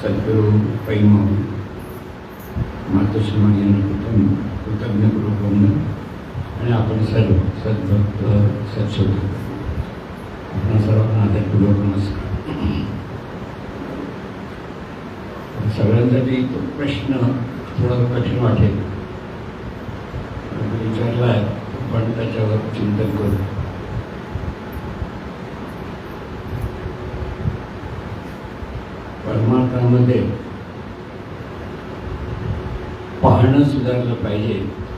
सद्गुरू पैमू मातोश्री यांना कृतज्ञपूर्वक वंदन आणि आपण सर्व सद्भक्त सत्सोदर आपण सर्वांना आदरपूर्वक नमस्कार. सगळ्यांसाठी तो प्रश्न थोडा कठीण वाटेल विचारला आहे, पण त्याच्यावर चिंतन करू. परमार्थामध्ये पाहणं सुधारलं पाहिजे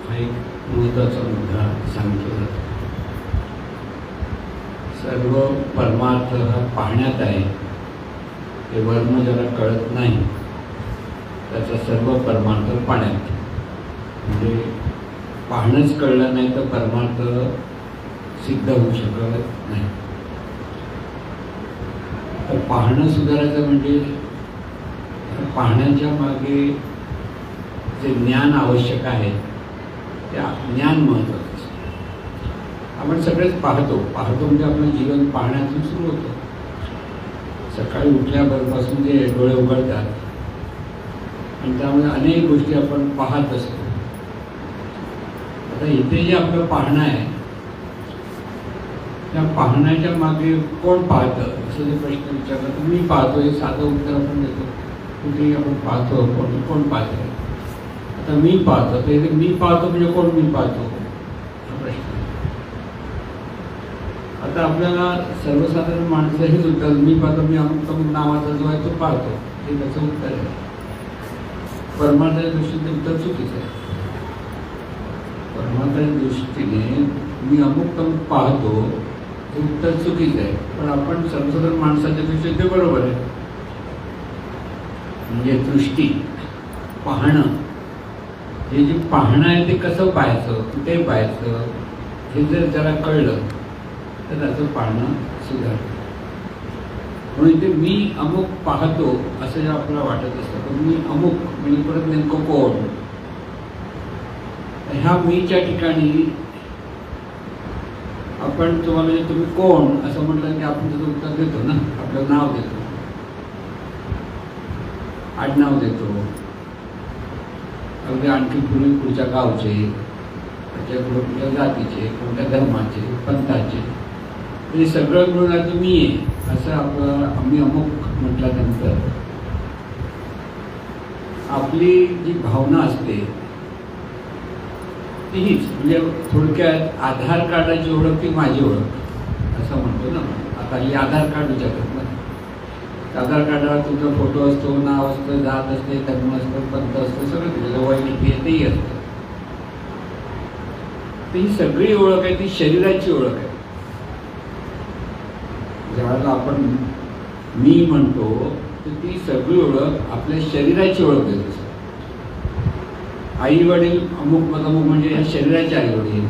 हा एक महत्त्वाचा मुद्दा सांगितला जातो. सर्व परमार्थ हा पाहण्यात आहे. ते वर्ण ज्याला कळत नाही त्याचा सर्व परमार्थ पाहण्यात. म्हणजे पाहणंच कळलं नाही तर परमार्थ सिद्ध होऊ शकत नाही. तर पाहणं सुधारायचं म्हणजे पाहण्याच्या मागे जे ज्ञान आवश्यक आहे त्या ज्ञान महत्त्वाचं असतं. आपण सगळेच पाहतो म्हणजे आपलं जीवन पाहण्यातून सुरू होतं. सकाळी उठल्यापासून जे डोळे उघडतात आणि त्यामुळे अनेक गोष्टी आपण पाहत असतो. आता इथे जे आपलं पाहणं आहे त्या पाहण्याच्या मागे कोण पाहतं असं जे प्रश्न विचारला तर मी पाहतो हे साधं उत्तर आपण देतो. कुठेही आपण पाहतो कोण पाहतो. आता मी पाहतो तर इथे मी पाहतो म्हणजे कोण मी पाहतो हा प्रश्न. आता आपल्याला सर्वसाधारण माणसं हेच उत्तर मी पाहतो मी अमुक नावाचा जो आहे तो पाहतो हे त्याचं उत्तर आहे. परमार्थाच्या दृष्टीने उत्तर चुकीचं आहे. परमार्थाच्या दृष्टीने मी अमुक पाहतो हे उत्तर चुकीचं आहे. पण आपण सर्वसाधारण माणसाच्या दृष्टीने ते बरोबर आहे. म्हणजे दृष्टी पाहणं हे जे पाहणं आहे ते कसं पाहायचं कुठे पाहायचं हे जर त्याला कळलं तर त्याचं पाहणं सुधारतं. म्हणून ते मी अमुक पाहतो असं जे आपल्याला वाटत असतं पण मी अमुक म्हणजे परत नेमकं कोण. ह्या मीच्या ठिकाणी आपण तुम्हाला तुम्ही कोण असं म्हटलं की आपण त्याचं उत्तर देतो ना. आपलं नाव देतो, आडनाव देतो, अगदी आणखी पुढच्या गावचे, कुठल्या जातीचे, कोणत्या धर्माचे, पंथाचे हे सगळं मिळून आता मी आहे असं आपलं आम्ही अमुक म्हटल्यानंतर आपली जी भावना असते तीच म्हणजे थोडक्यात आधार कार्डाची ओळख ती माझी ओळख असं म्हणतो ना. आता ही आधार कार्ड विचारतात ना. आधार कार्डावर तुमचा फोटो असतो, नाव असतं, जात असते, धर्म असतं, पंथ असतं, सगळं तिथं वय किती आहे तेही असतं. ही सगळी ओळख आहे ती शरीराची ओळख आहे. ज्यावेळेला आपण मी म्हणतो तर ती सगळी ओळख आपल्या शरीराची ओळख देत असते. आई वडील अमुक मग म्हणजे या शरीराचे आई वडील.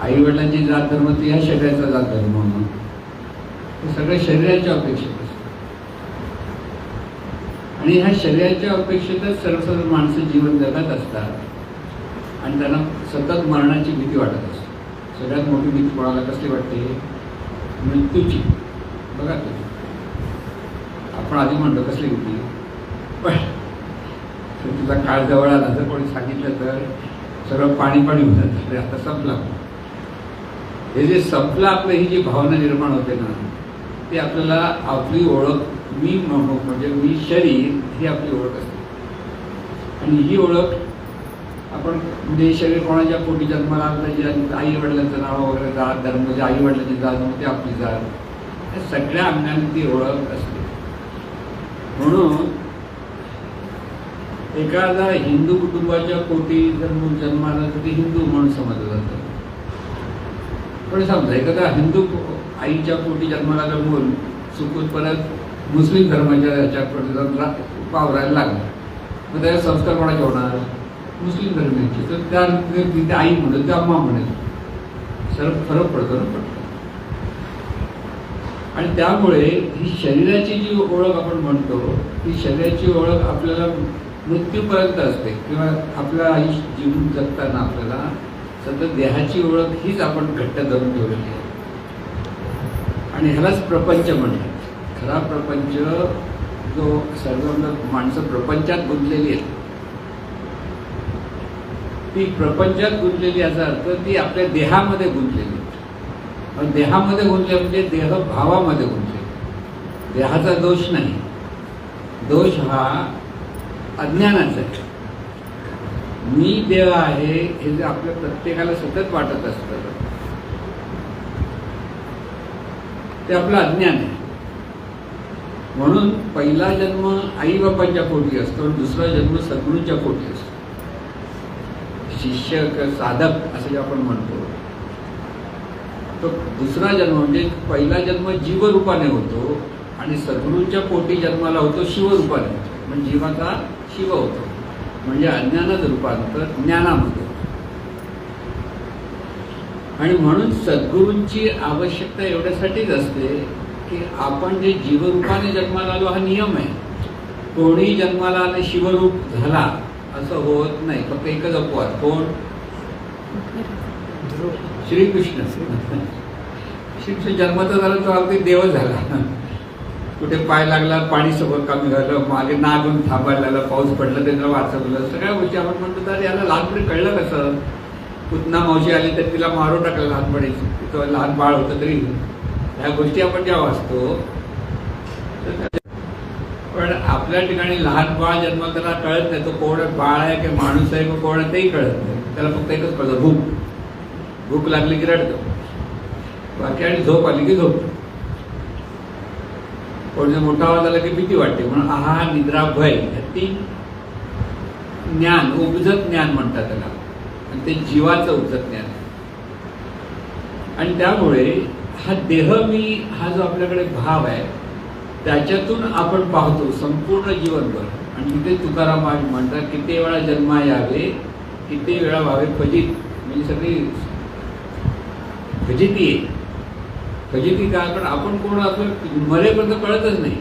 आई वडिलांची जात धर्म ती ह्या शरीराचा जात धर्म हे सगळ्या शरीराच्या अपेक्षित असते. आणि ह्या शरीराच्या अपेक्षेतच सर्वसाधारण माणसं जीवन जगत असतात आणि त्यांना सतत मरणाची भीती वाटत असते. सगळ्यात मोठी भीती कोणाला कसली वाटते? मृत्यूची. बघा तुम्ही आपण आधी म्हणतो कसली भीती. पण तुझा काळ जवळ आला जर कोणी सांगितलं तर सगळं पाणी होतं. आता संपला. हे जे संपलं आपलं ही जी भावना निर्माण होते ना ती आपल्याला आपली ओळख मी म्हणजे मी शरीर ही आपली ओळख असते. आणि ही ओळख आपण म्हणजे शरीर कोणाच्या पोटी जन्माला आलं आई वडिलांचं नाव वगैरे जात धर्म म्हणजे आई वडिलांची जात ते आपली जात या सगळ्या अंगाने ती ओळख असते. म्हणून एखादा हिंदू कुटुंबाच्या पोटी जर मूल जन्माला तर ते हिंदू म्हणून समजलं जातं. पण समजा एखादा हिंदू आईच्या पोटी जन्माला आलं मूल चुकून परत मुस्लिम धर्माच्या ह्याच्या वावरायला लागला मग त्याचे संस्कार कोणाचे होणार? मुस्लिम धर्माचे. तर त्या तिथे आई म्हणेल त्या अम्मा म्हणेल. फरक पडतो ना पडतो. आणि त्यामुळे ही शरीराची जी ओळख आपण म्हणतो ती शरीराची ओळख आपल्याला मृत्यूपर्यंत असते किंवा आपलं आयुष्य जीवन जगताना आपल्याला सतत देहाची ओळख हीच आपण घट्ट धरून ठेवलेली आहे. आणि ह्यालाच प्रपंच म्हणतात. खरा प्रपंच जो सर्व माणसं प्रपंचात गुंतलेली आहेत, ती प्रपंचात गुंतलेली याचा अर्थ ती आपल्या देहामध्ये गुंतलेली. देहामध्ये गुंतले म्हणजे देह भावामध्ये गुंतले. देहाचा दोष नाही, दोष हा अज्ञानाचा आहे. मी देह आहे हे जे आपल्या प्रत्येकाला सतत वाटत असतं ते आपलं अज्ञान आहे. म्हणून पहिला जन्म आई बापांच्या पोटी असतो आणि दुसरा जन्म सद्गुरूंच्या पोटी असतो. शिष्य साधक असं जे आपण म्हणतो, तो दुसरा जन्म म्हणजे पहिला जन्म जीवरूपाने होतो आणि सद्गुरूंच्या पोटी जन्माला होतो शिवरूपाने होतो. म्हणजे जीवाचा शिव होतो, म्हणजे अज्ञानाचं रूपांतर ज्ञानामध्ये. आणि म्हणून सद्गुरूंची आवश्यकता एवढ्यासाठीच असते की आपण जे जीवरूपाने जन्माला आलो हा नियम आहे. कोणी जन्माला आले शिवरूप झाला असं होत नाही. फक्त एकच अपवाद, कोण? श्रीकृष्ण. श्रीकृष्ण जन्माचा झाला तो अगदी देव झाला. कुठे पाय लागला, पाणी सगळं कमी झालं, मागे नागून थांबायला लागला, पाऊस पडला त्याला वाचवलं, सगळ्या गोष्टी आपण म्हणतो. तर याला लहानपणी कळलं कसं? पुतना मावशी आली तर तिला मारून टाकलं लहानपणी, तिथं लहान बाळ होतं तरी. ह्या गोष्टी आपण जेव्हा वाचतो, पण आपल्या ठिकाणी लहान बाळ जन्माला त्याला कळत नाही तो कोण बाळ आहे की माणूस आहे की कोण आहे तेही कळत नाही. त्याला फक्त एकच कळतं, भूक. भूक लागली की रडतो, बाकी आणि झोप आली की झोपतो. कोण मोठा आवाज आला की भीती वाटते. म्हणून आहा निद्रा भय ती ज्ञान, उपजत ज्ञान म्हणतात त्याला, आणि ते जीवाचं उपजत ज्ञान. आणि त्यामुळे हा देह मी हा जो आपल्याकडे भाव आहे त्याच्यातून आपण पाहतो संपूर्ण जीवनभर. आणि तिथे तुकाराम म्हणतात, किती वेळा जन्मा यावे, किती वेळा व्हावे फजित. म्हणजे सगळी फजिती आहे. फजिती काय? कारण आपण कोण आपलं मरेपर्यंत कळतच नाही.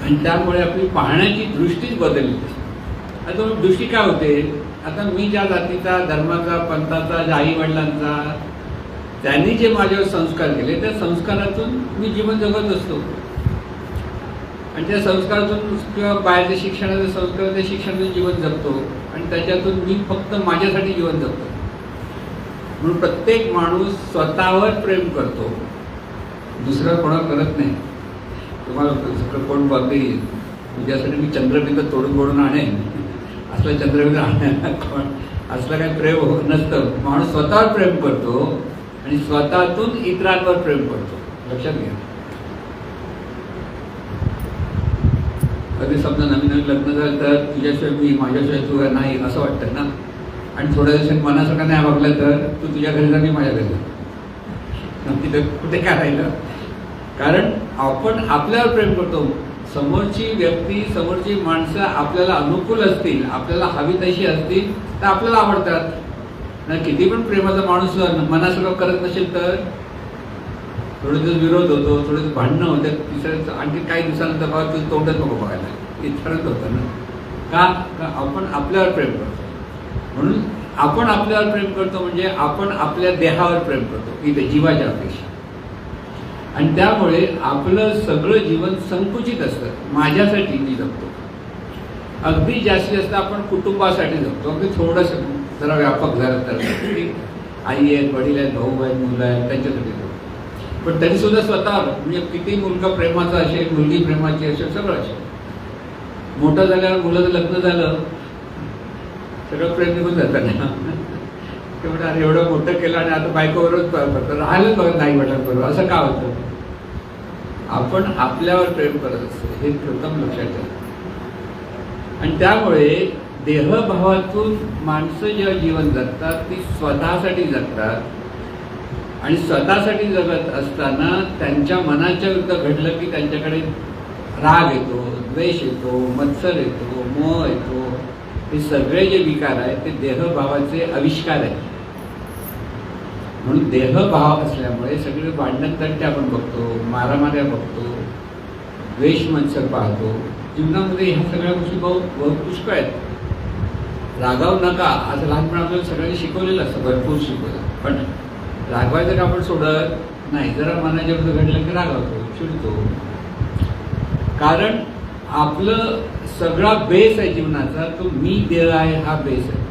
आणि त्यामुळे आपली पाहण्याची दृष्टीच बदलली. आता दृष्टी काय होते? आता मी ज्या जातीचा, धर्माचा, पंथाचा, ज्या आई वडिलांचा, त्यांनी जे माझ्यावर संस्कार केले त्या संस्कारातून मी जीवन जगत असतो. आणि त्या संस्कारातून किंवा बाहेरच्या शिक्षणाचे संस्कार, त्या शिक्षणातून जीवन जगतो. आणि त्याच्यातून मी फक्त माझ्यासाठी जीवन जगतो. म्हणून प्रत्येक माणूस स्वतःवर प्रेम करतो, दुसरा कोणा करत नाही. तुम्हाला कोण बघते तुझ्यासाठी मी चंद्रबिंद तोडून आणेन, असलं चंद्रबिंद आणण्याला कोण असलं काही प्रेम नसतं. माणूस स्वतःवर प्रेम करतो आणि स्वतःतून इतरांवर प्रेम करतो. लक्षात घ्या. कधी समजा नवीन नवीन लग्न झालं तर तुझ्याशिवाय मी, माझ्याशिवाय तू नाही असं वाटतं ना. आणि थोड्या दिवसांनी मनासारखं नाही वागलं तर तू तुझ्या घरी जा, मी माझ्या घरी जा. तिथं कुठे काय राहिलं? कारण आपण आपल्यावर प्रेम करतो. समोरची व्यक्ती, समोरची माणसं आपल्याला अनुकूल असतील, आपल्याला हवी तशी असतील तर आपल्याला आवडतात. नाही किती पण प्रेमाचा माणूस मनासारखं करत नसेल तर थोडे दिवस विरोध होतो, थोडे दिवस भांडणं होतं, तिसऱ्या आणखी काही दिवसानंतर बाबा तुझं तोंडच नको बघायला, इतकंच होतं ना. का आपण आपल्यावर प्रेम करतो. म्हणून आपण आपल्यावर प्रेम करतो म्हणजे आपण आपल्या देहावर प्रेम करतो, इथे जीवाच्या अपेक्षा. आणि त्यामुळे आपलं सगळं जीवन संकुचित असतं. माझ्यासाठी मी जगतो. अगदी जास्तीत जास्त आपण कुटुंबासाठी जगतो. अगदी थोडंसं जरा व्यापक झालं तर आई आहेत, वडील आहेत, भाऊ आहेत, मुलं आहेत, त्यांच्यासाठी जगतो. पण तरीसुद्धा स्वतः म्हणजे किती मुलगा प्रेमाचा असेल, मुलगी प्रेमाची असेल, सगळं असेल. मोठं झाल्यावर मुलाचं लग्न झालं, सगळं प्रेम निघून जातं ना. तेवढं अरे एवढं मोठं केलं आणि आता बायकोबरोबर राहिलंच बघत नाही बरोबर, असं का होतं? आपण आपल्यावर प्रेम करत असतो, हे प्रथम लक्षात ठेवा. आणि त्यामुळे देहभावातून माणसं जेव्हा जीवन जगतात ती स्वतःसाठी जगतात. आणि स्वतःसाठी जगत असताना त्यांच्या मनाच्या विरुद्ध घडलं की त्यांच्याकडे राग येतो, द्वेष येतो, मत्सर येतो, मोह येतो. हे सगळे जे विकार आहेत ते देहभावाचे आविष्कार आहेत. म्हणून देहभाव असल्यामुळे सगळे भांडणतंटे आपण बघतो, मारामाऱ्या बघतो, द्वेष मत्सर पाहतो. जीवनामध्ये ह्या सगळ्या गोष्टी बहुत पुष्कळ आहेत. रागावू नका असं लहानपणी आपल्याला सगळ्यांनी शिकवलेलं असतं, भरपूर शिकवलं. पण रागवायचं का आपण सोडत नाही. जरा मनाच्या विरुद्ध घडलं की रागावतो, चिडतो. कारण आपलं सगळा बेस आहे जीवनाचा, तो मी देह आहे हा बेस आहे.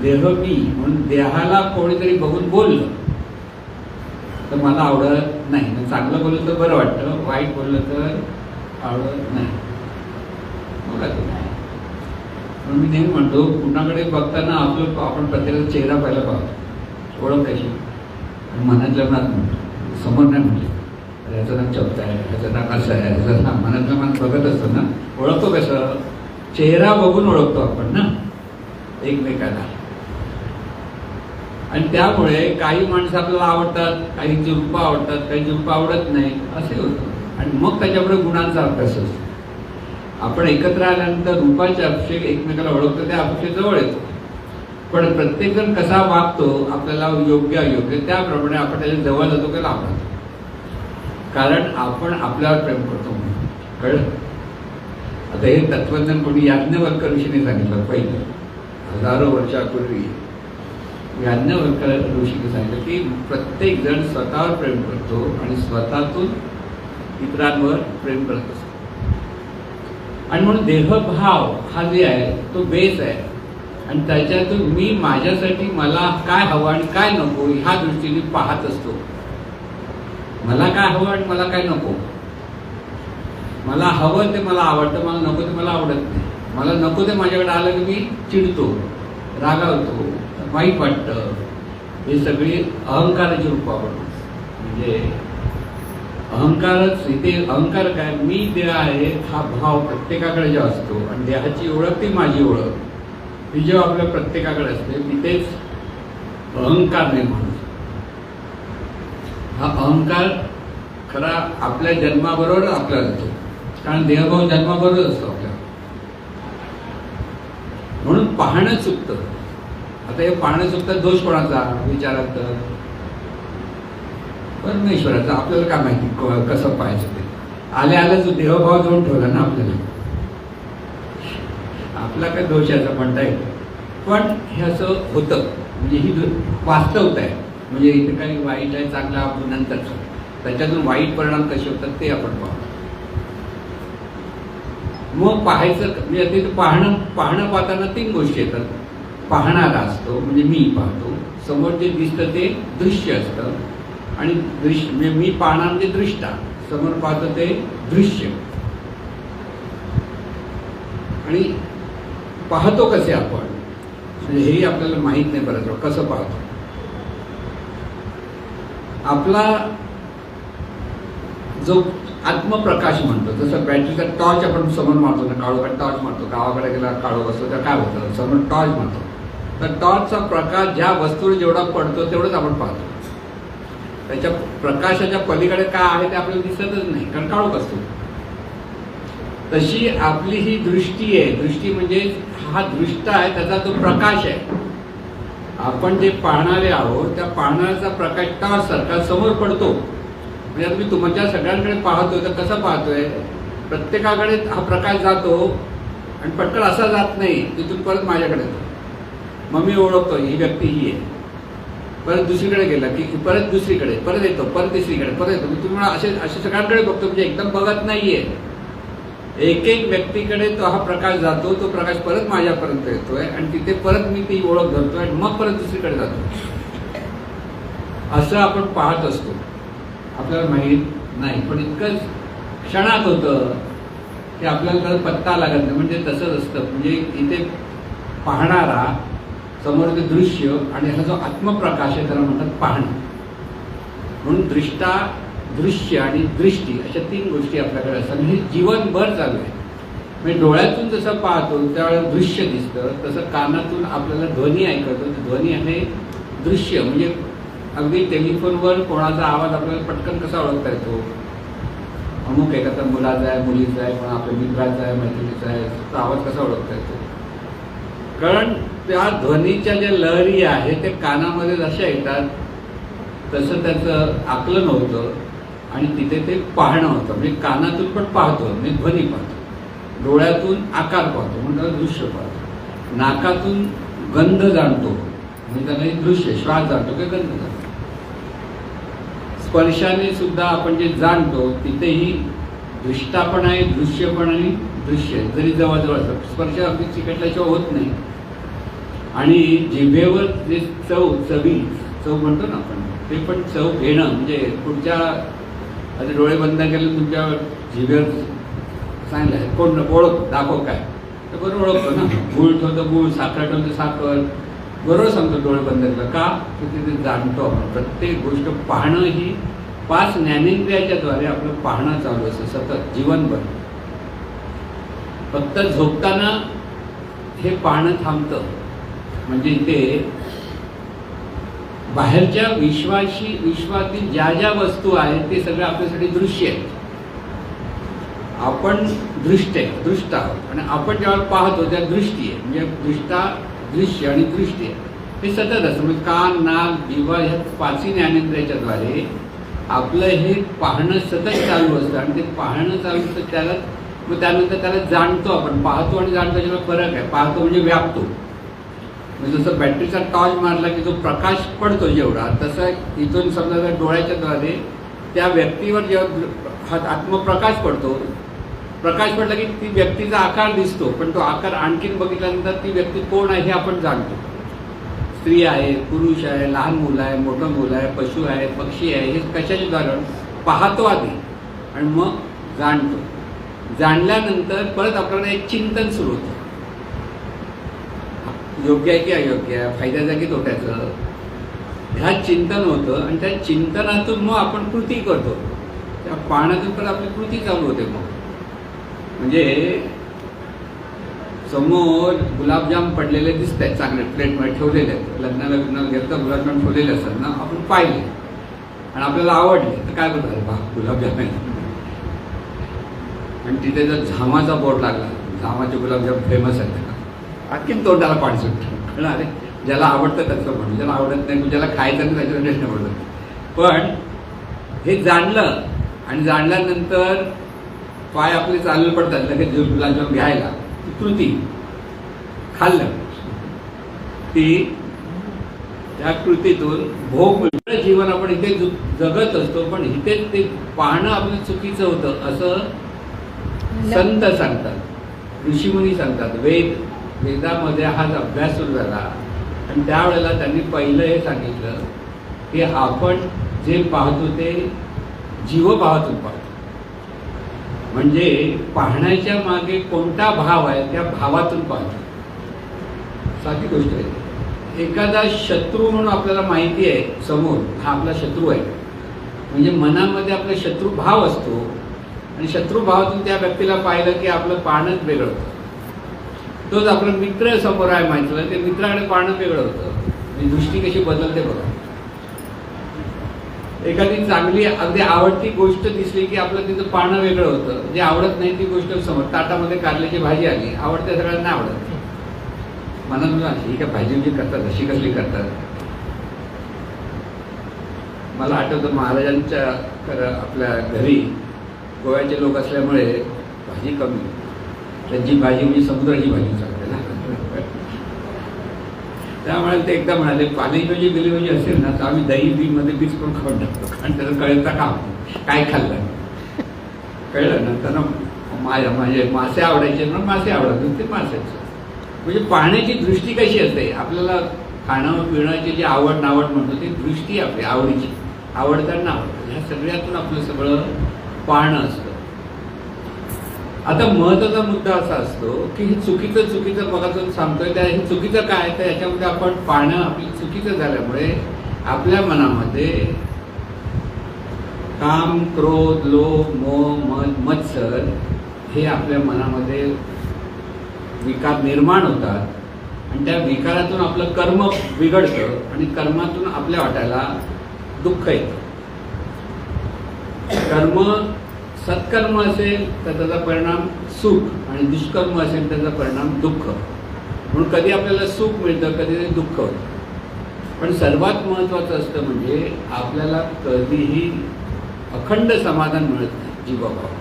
देह मी म्हणून देहाला कोणीतरी बघून बोललं तर मला आवडत नाही. चांगलं बोललं तर बरं वाटतं, वाईट बोललं तर आवडत नाही. बघा तुम्ही, म्हणून मी नेहमी म्हणतो कुणाकडे बघताना आपण प्रत्येकाचा चेहरा पाहायला पाहतो, ओळख कशी, आणि मनातल्या मनात म्हणतो, समोर नाही म्हणतो याचं नाक चपता आहे, ह्याचं नाक असं आहे, ह्याचं नाक, मनातल्या मनात बघत असतो ना. ओळखतो कसं? चेहरा बघून ओळखतो आपण ना एकमेकाला. आणि त्यामुळे काही माणसं आपल्याला आवडतात, काहींची रूपं आवडतात, काहींची रूपं आवडत नाही, असे होतं. आणि मग त्याच्यापुढे गुणांचा अभ्यास असतो. आपण एकत्र आल्यानंतर रूपाचे अभिषेक एकमेकाला ओळखतो, त्या अभिषेक जवळ येतो. पण प्रत्येकजण कसा वागतो, आपल्याला योग्य अयोग्य, त्याप्रमाणे आपण त्याच्या जवळ जातो की लांब जातो. कारण आपण आपल्यावर प्रेम करतो म्हणून. कळलं? आता हे तत्वज्ञान कोणी याज्ञवल्क्य ऋषीने सांगितलं पहिलं, हजारो वर्षापूर्वी. याज्ञवल्क्य ऋषीने सांगितलं की प्रत्येक जण स्वतःवर प्रेम करतो आणि स्वतःतून इतरांवर प्रेम करत असतो. आणि म्हणून देहभाव हा जे आहे तो बेस आहे. आणि त्याच्यातून मी माझ्यासाठी मला काय हवं आणि काय नको ह्या दृष्टीने पाहत असतो. मला काय हवं आणि मला काय नको. मला हवं ते मला आवडतं, मला नको ते मला आवडत नाही. मला नको ते माझ्याकडे आलं की मी चिडतो, रागावतो, वाईट वाटतं. हे सगळी अहंकाराची रूपं आपण. म्हणजे अहंकारच इथे, अहंकार काय, मी देह आहे हा भाव प्रत्येकाकडे जो असतो आणि देहाची ओळख ती माझी ओळख, ती जेव्हा आपल्या प्रत्येकाकडे असते तिथेच अहंकार निर्माण होतो. हा अहंकार खरा आपल्या जन्माबरोबर आपल्याला येतो, कारण देहभाव जन्माबरोबर असतो आपल्याला. म्हणून पाहणं चुकतं. आता हे पाहणं चुकतं, दोष कोणाचा विचारात? परमेश्वराचा. आपल्याला काय माहिती कसं पाहायचं ते? आल्या जो देहभाव देऊन ठेवला ना आपल्याला, आपला काय दोष याचा म्हणता येईल. पण हे असं होतं, म्हणजे ही वास्तवता आहे. म्हणजे इथे काही वाईट आहे, चांगलं आपण नंतरचं, त्याच्यातून वाईट परिणाम कसे होतात ते आपण पाहतो. मग पाहायचं म्हणजे तिथे पाहणं पाहताना 3 गोष्टी येतात. पाहणारा असतो म्हणजे मी पाहतो, समोर जे दिसतं ते दृश्य असतं, आणि दृश्य म्हणजे मी पाहणार म्हणजे दृष्टा, समोर पाहतो ते दृश्य. आणि पाहतो कसे आपण म्हणजे हेही आपल्याला माहीत नाही बरंच वेळ कसं पाहतो. आपला जो आत्मप्रकाश म्हणतो, जसं बॅटरीचा टॉर्च आपण समोर मारतो ना, काळोखात टॉर्च मारतो, गावाकडे गेला काळोख असतो तर काय होतं, समोर टॉर्च मारतो. तर टॉर्चचा प्रकाश ज्या वस्तूवर जेवढा पडतो तेवढंच आपण पाहतो. त्याच्या प्रकाशाच्या पलीकडे काय आहे ते आपल्याला दिसतच नाही, कारण काळोख असतो. तशी आपली ही दृष्टी आहे. दृष्टी म्हणजे हा दृष्टा आहे, त्याचा तो प्रकाश आहे. आपण जे पाहणारे आहोत त्या पाहणाऱ्याचा प्रकाश टॉर्च सारखा समोर पडतो. म्हणजे आता मी तुमच्या सगळ्यांकडे पाहतोय तर कसं पाहतोय, प्रत्येकाकडे हा प्रकाश जातो आणि पटकन असा जात नाही, तिथून परत माझ्याकडे येतो. मग मी ओळखतो ही व्यक्ती ही आहे. परत दुसरीकडे गेला की परत दुसरीकडे, परत येतो, परत तिसरीकडे, परत येतो. मी तुम्हाला असे सगळ्यांकडे बघतो, म्हणजे एकदम बघत नाहीये. एक एक व्यक्तीकडे तो हा प्रकाश जातो, तो प्रकाश परत माझ्यापर्यंत येतोय आणि तिथे परत मी ती ओळख धरतोय आणि मग परत दुसरीकडे जातो. असं आपण पाहत असतो, आपल्याला माहीत नाही. पण इतकंच क्षणात होतं की आपल्याला पत्ता लागत नाही. म्हणजे तसंच असतं. म्हणजे इथे पाहणारा, समोर ते दृश्य आणि हा जो आत्मप्रकाश आहे त्याला म्हणतात पाहणं. म्हणून दृष्टा, दृश्य आणि दृष्टी अशा 3 गोष्टी आपल्याकडे असतात. हे जीवनभर चालू आहे. म्हणजे डोळ्यातून जसं पाहतो त्यावेळेला दृश्य दिसतं, तसं कानातून आपल्याला ध्वनी ऐकतो. ध्वनी आहे दृश्य. म्हणजे अगदी टेलिफोनवर कोणाचा आवाज आपल्याला पटकन कसा ओळखता येतो, अमुक एखादा मुलाचा आहे, मुलीचा आहे, पण आपल्या मित्राचा आहे, मैत्रिणीचा आहे, तो आवाज कसा ओळखता येतो. कारण त्या ध्वनीच्या ज्या लहरी आहे ते कानामध्ये जशा येतात तसं त्याचं आकलन होतं आणि तिथे ते पाहणं होतं. म्हणजे कानातून पण पाहतो, म्हणजे ध्वनी पाहतो, डोळ्यातून आकार पाहतो म्हणजे दृश्य पाहतो, नाकातून गंध जाणतो म्हणजे त्याला दृश्य, श्वास जाणतो की गंध जाणतो. स्पर्शाने सुद्धा आपण जे जाणतो तिथेही दृष्टा पण आहे, दृश्य पण आणि दृश्य जरी जवळजवळ असतं, स्पर्श अगदी चिकटल्याशिवाय होत नाही. आणि जिभेवर जे चव म्हणतो ना आपण, ते पण चव घेणं म्हणजे पुढच्या आता डोळे बंद केले तुमच्या जिभेवर सांगितलं कोण ओळख दाखव काय तर बरोबर ओळखतो ना. गूळ ठेवतो गूळ, साखर ठेवतो साखर, बरोबर सांगतो डोळे बंद केलं का तर तिथे जाणतो आपण. प्रत्येक गोष्ट पाहणं ही 5 ज्ञानेंद्रियाच्याद्वारे आपलं पाहणं चालू असतं सतत जीवनभर. फक्त झोपताना हे पाहणं थांबतं. म्हणजे इथे बाहेरच्या विश्वातील ज्या ज्या वस्तू आहेत ते सगळं आपल्यासाठी दृश्य आहे. आपण दृष्ट आहोत आणि आपण जेव्हा पाहतो त्या दृष्टी आहे. म्हणजे दृश्य आणि दृष्टी हे सतत असतं. म्हणजे कान नाक जिव्हा ह्या 5 ज्ञानेंद्रियाच्याद्वारे आपलं हे पाहणं सतत चालू असतं. आणि ते पाहणं चालू असतं त्याला मग त्यानंतर त्याला जाणतो आपण. पाहतो आणि जाणतो जेव्हा फरक आहे. पाहतो म्हणजे व्यापतो. म्हणजे जसं बॅटरीचा टॉर्च मारला की जो प्रकाश पडतो जेवढा, तसं इथून समजा डोळ्याच्याद्वारे त्या व्यक्तीवर जेव्हा आत्मप्रकाश पडतो, प्रकाश पडला की ती व्यक्तीचा आकार दिसतो. पण तो आकार आणखीन बघितल्यानंतर ती व्यक्ती कोण आहे हे आपण जाणतो. स्त्री आहे, पुरुष आहे, लहान मुलं आहे, मोठं मुलं आहे, पशु आहे, पक्षी आहे, हे कशाचे उदाहरण पाहतो आधी आणि मग जाणतो. जाणल्यानंतर परत आपल्याला एक चिंतन सुरू होतं. योग्य आहे की अयोग्य आहे, फायद्याचं की तोट्याचं, ह्या चिंतन होतं. आणि त्या चिंतनातून मग आपण कृती करतो. त्या पाहण्यातून तर आपली कृती चालू होते. मग म्हणजे समोर गुलाबजाम पडलेले दिसत आहेत, चांगले प्लेटमध्ये ठेवलेले आहेत. लग्नाला गेलं तर गुलाबजाम ठेवलेले असतात ना, आपण पाहिले आणि आपल्याला आवडले तर काय करतो, अरे वा गुलाबजाम आहे. आणि तिथे जर झामाचा बोर्ड लागला, झामाचे गुलाबजाम फेमस आहेत, आणखीन तोंडाला पाणी सुटतं. अरे ज्याला आवडतं त्याचं म्हणून, ज्याला आवडत नाही, ज्याला खायचं नाही त्याच्यावर टेस्ट नाही आवडत. पण हे जाणलं आणि जाणल्यानंतर पाय आपले चालू पडतात लगेच गुलाबजाम घ्यायला. ती कृती खाल्लं ती त्या कृतीतून भोग मिळतं. जीवन आपण इथे जगत असतो पण इथे ते पाहणं आपलं चुकीचं होतं असं संत सांगतात, ऋषीमुनी सांगतात. वेदामध्ये हाच अभ्यास सुरू झाला आणि त्यावेळेला त्यांनी पहिलं हे सांगितलं की आपण जे पाहतो ते जीवभावातून पाहतो. म्हणजे पाहण्याच्या मागे कोणता भाव आहे त्या भावातून पाहतो. साधी गोष्ट आहे. एखादा शत्रू म्हणून आपल्याला माहिती आहे समोर हा आपला शत्रू आहे, म्हणजे मनामध्ये आपला शत्रुभाव असतो आणि शत्रुभावातून त्या व्यक्तीला पाहिलं की आपलं पाहणंच वेगळं होतं. तोच आपला मित्र समोर आहे माहिती, ते मित्राकडे पाहणं वेगळं होतं. दृष्टी कशी बदलते बघा. एखादी चांगली अगदी आवडती गोष्ट दिसली की आपलं तिथं पाहणं वेगळं होतं. जे आवडत नाही ती गोष्ट समोर. ताटामध्ये कारल्याची भाजी आली, आवडते सगळ्यांना आवडत, मनात ही काय भाजी म्हणजे करतात अशी कसली करतात. मला आठवतं महाराजांच्या आपल्या घरी गोव्याचे लोक असल्यामुळे भाजी कमी, त्यांची भाजी म्हणजे समुद्राची भाजी चालते ना. त्यामुळे ते एकदा म्हणाले पालेभाजी बिलेभाजी असेल ना तर आम्ही दही बीमध्ये बीज पण खाऊन टाकतो, कारण त्याचं कळतं का काय खाल्लं कळलं ना. त्यांना माझे मासे आवडायचे ना, मासे आवडत ते मासेच. म्हणजे पाहण्याची दृष्टी कशी असते. आपल्याला खाणं पिण्याची जी आवड नावड म्हणतो ती दृष्टी आपली आवडीची, आवडतं ना आवडतं, ह्या सगळ्यातून आपलं सगळं पाहणं असतं. आता महत्त्वाचा मुद्दा असा असतो की हे चुकीचं बघायचं सांगतोय त्या हे चुकीचं काय, तर याच्यामध्ये आपण पाहणं आपलं चुकीचं झाल्यामुळे आपल्या मनामध्ये काम क्रोध लोभ मोह मत्सर हे आपल्या मनामध्ये विकार निर्माण होतात. आणि त्या विकारातून आपलं कर्म बिघडतं आणि कर्मातून आपल्या वाट्याला दुःख येतं. कर्म सत्कर्म असेल तर त्याचा परिणाम सुख आणि दुष्कर्म असेल त्याचा परिणाम दुःख. म्हणून कधी आपल्याला सुख मिळतं कधी दुःख होतं. पण सर्वात महत्त्वाचं असतं म्हणजे आपल्याला कधीही अखंड समाधान मिळत नाही जीवाभाव.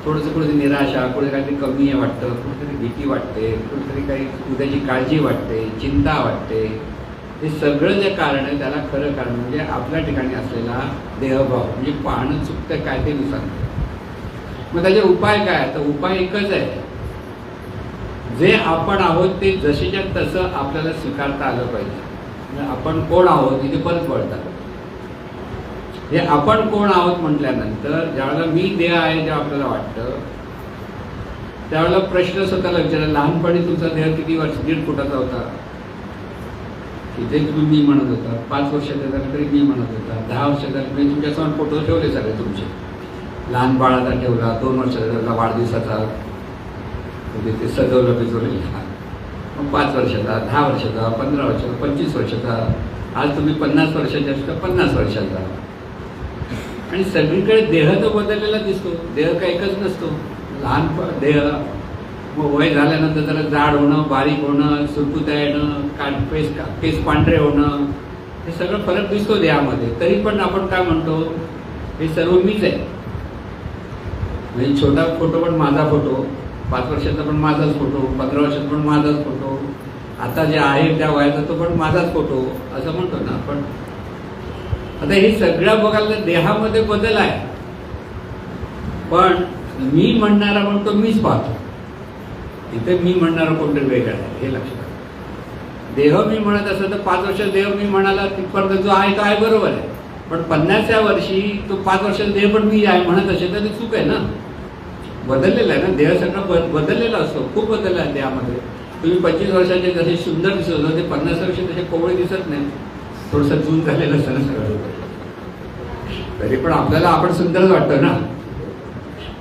थोडंसं कुठेतरी निराशा, कुठे काहीतरी कमी वाटतं, कुठेतरी भीती वाटते, कुठेतरी काही उद्याची काळजी वाटते, चिंता वाटते. हे सगळं जे कारण आहे त्याला खरं कारण म्हणजे आपल्या ठिकाणी असलेला देहभाव. म्हणजे पाहणं चुकतं काय ते मी सांगतो. मग त्याचे उपाय काय? तर उपाय एकच आहे, जे आपण आहोत ते जसेच्या तसं आपल्याला स्वीकारता आलं पाहिजे. म्हणजे आपण कोण आहोत इथे परत वळतात. हे आपण कोण आहोत म्हटल्यानंतर ज्यावेळेला मी देह आहे जेव्हा आपल्याला वाटतं, त्यावेळेला प्रश्न स्वतःला विचारा, लहानपणी तुमचा देह किती वर्ष 1.5 फुटाचा होता? इथे तुम्ही मी म्हणत होता. 5 वर्षाचा झाला तरी मी म्हणत होता. 10 वर्षाचा झाला तरी तुमच्यासमोर फोटो ठेवले सगळे तुमचे. लहान बाळाचा ठेवला, 2 वर्षाचा ठेवला, वाढदिवसाचा, म्हणजे ते सजवलं बिजवलं. मग 5 वर्षाचा, 10 वर्षाचा, 15 वर्षाचा, 25 वर्षाचा, आज तुम्ही 50 वर्षाचे असता 50 वर्षाचा. आणि सगळीकडे देह तर बदललेला दिसतो. देह काही एकच नसतो. लहान देह मग वय झाल्यानंतर जरा जाड होणं, बारीक होणं, सुरकुत्या येणं, केस पांढरे होणं, हे सगळं फरक दिसतो देहामध्ये. तरी पण आपण काय म्हणतो, हे सर्व मीच आहे. म्हणजे छोटा फोटो पण माझा फोटो, 5 वर्षाचा पण माझाच फोटो, 15 वर्षाचा पण माझाच फोटो, आता जे आहे त्या वयाचा तो पण माझाच फोटो, असं म्हणतो ना आपण. आता हे सगळं बघायला देहामध्ये बदल आहे, पण मी म्हणणारा म्हणतो मीच पाहतो. इथे मी म्हणणारा कोणतरी वेगळा आहे, हे लक्षात. देह मी म्हणत असं तर 5 वर्षाचा देह मी म्हणाला तिथपर्यंत जो आहे तो आहे, बरोबर आहे. पण 50व्या वर्षी तो 5 वर्षाचा देह पण मी आहे म्हणत असेल तर ते चूक आहे ना. बदललेला आहे ना देह, सगळं बदललेला असतो, खूप बदलला आहे देहामध्ये. तुम्ही 25 वर्षाचे जसे सुंदर दिसत होते, ते 50 वर्षी तसे कोवळे दिसत नाही. थोडंसं जून झालेलं असतं ना सगळं. तरी पण आपल्याला आपण सुंदरच वाटतं ना.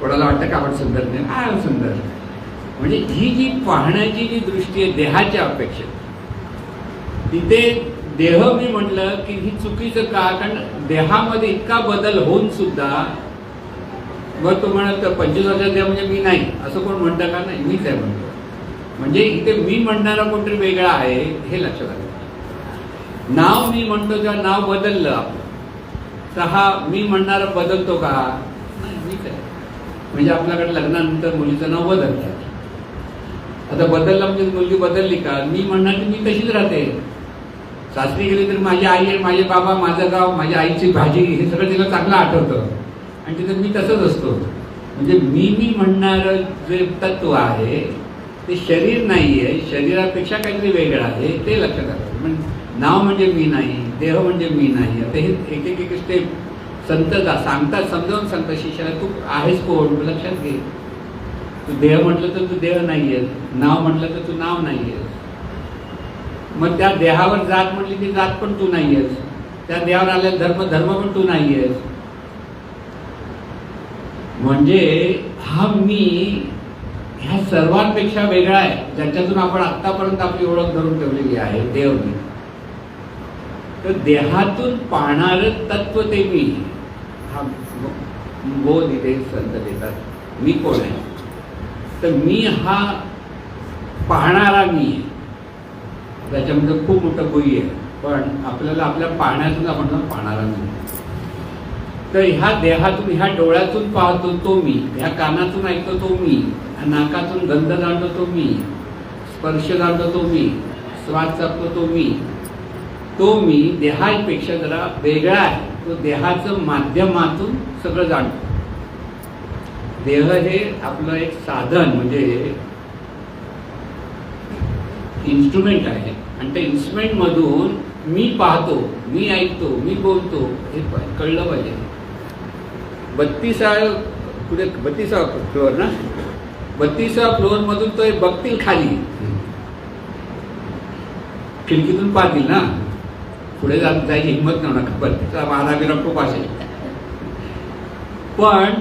कोणाला वाटतं का आपण सुंदर नाही? आहे सुंदर. म्हणजे ही जी पाहण्याची जी दृष्टी आहे देहाच्या अपेक्षेत, तिथे देह मी म्हटलं की ही चुकीचं का? कारण देहामध्ये इतका बदल होऊन सुद्धा मग तो म्हणत 25 वर्षाचा देह म्हणजे मी नाही असं कोण म्हणतं का? नाही, मीच आहे म्हणतो. म्हणजे इथे मी म्हणणारा कोणतरी वेगळा आहे, हे लक्षात आलं. नाव मी म्हणतो तेव्हा नाव बदललं आपलं. हा मी म्हणणारा बदलतो का? नाही, मीच आहे. म्हणजे आपल्याकडे लग्नानंतर मुलीचं नाव बदलतं. आता बदललं म्हणजे मुलगी बदलली का? मी म्हणणार की मी तशीच राहते. सासरी गेली तर माझी आई आहे, माझे बाबा, माझं गाव, माझ्या आईची भाजी, हे सगळं तिला चांगलं आठवतं आणि तिथं मी तसंच असतो. म्हणजे मी म्हणणारं जे तत्व आहे ते शरीर नाही आहे, शरीरापेक्षा काहीतरी वेगळं आहे, ते लक्षात आलं. म्हणजे नाव म्हणजे मी नाही, देह म्हणजे मी नाही. आता हे एक एक स्टेप संत सांगतात, समजावून सांगतात शिष्याला, तू आहेस कोण लक्षात घे. तू देह म्हटलं तर तू देह नाही आहेस, नाव म्हटलं तर तू नाव नाही आहेस. मग त्या देहावर जात म्हटली ती जात पण तू नाही आहेस, त्या देहावर आलेला धर्म पण तू नाही आहेस. म्हणजे हा मी ह्या सर्वांपेक्षा वेगळा आहे, ज्याच्यातून आपण आतापर्यंत आपली ओळख धरून ठेवलेली आहे, देव मी. तर देहातून पाहणारं तत्व ते मी, हा बोध इथे संत देतात. मी कोण आहे? तर मी हा पाहणारा मी आहे. त्याच्यामध्ये खूप मोठं गुही आहे, पण आपल्याला आपल्या पाहण्यातून आपण पाहणारा मी. तर ह्या देहातून, ह्या डोळ्यातून पाहतो तो मी, ह्या कानातून ऐकतो तो मी, ह्या नाकातून गंध जाणतो तो मी, स्पर्श जाणतो तो मी, स्वाद चालतो तो मी. तो मी देहापेक्षा जरा वेगळा आहे. तो देहाचं माध्यमातून सगळं जाणतो. देह हे आपलं एक साधन, म्हणजे इन्स्ट्रुमेंट आहे, आणि त्या इन्स्ट्रुमेंट मधून मी पाहतो, मी ऐकतो, मी बोलतो, हे कळलं पाहिजे. 32व्या फ्लोअर ना, 32व्या फ्लोअर मधून तो बघतील खाली, खिडकीतून पाहतील ना, पुढे जायची हिंमत नाही होणार. खबर त्याचा महाराज खूप असेल, पण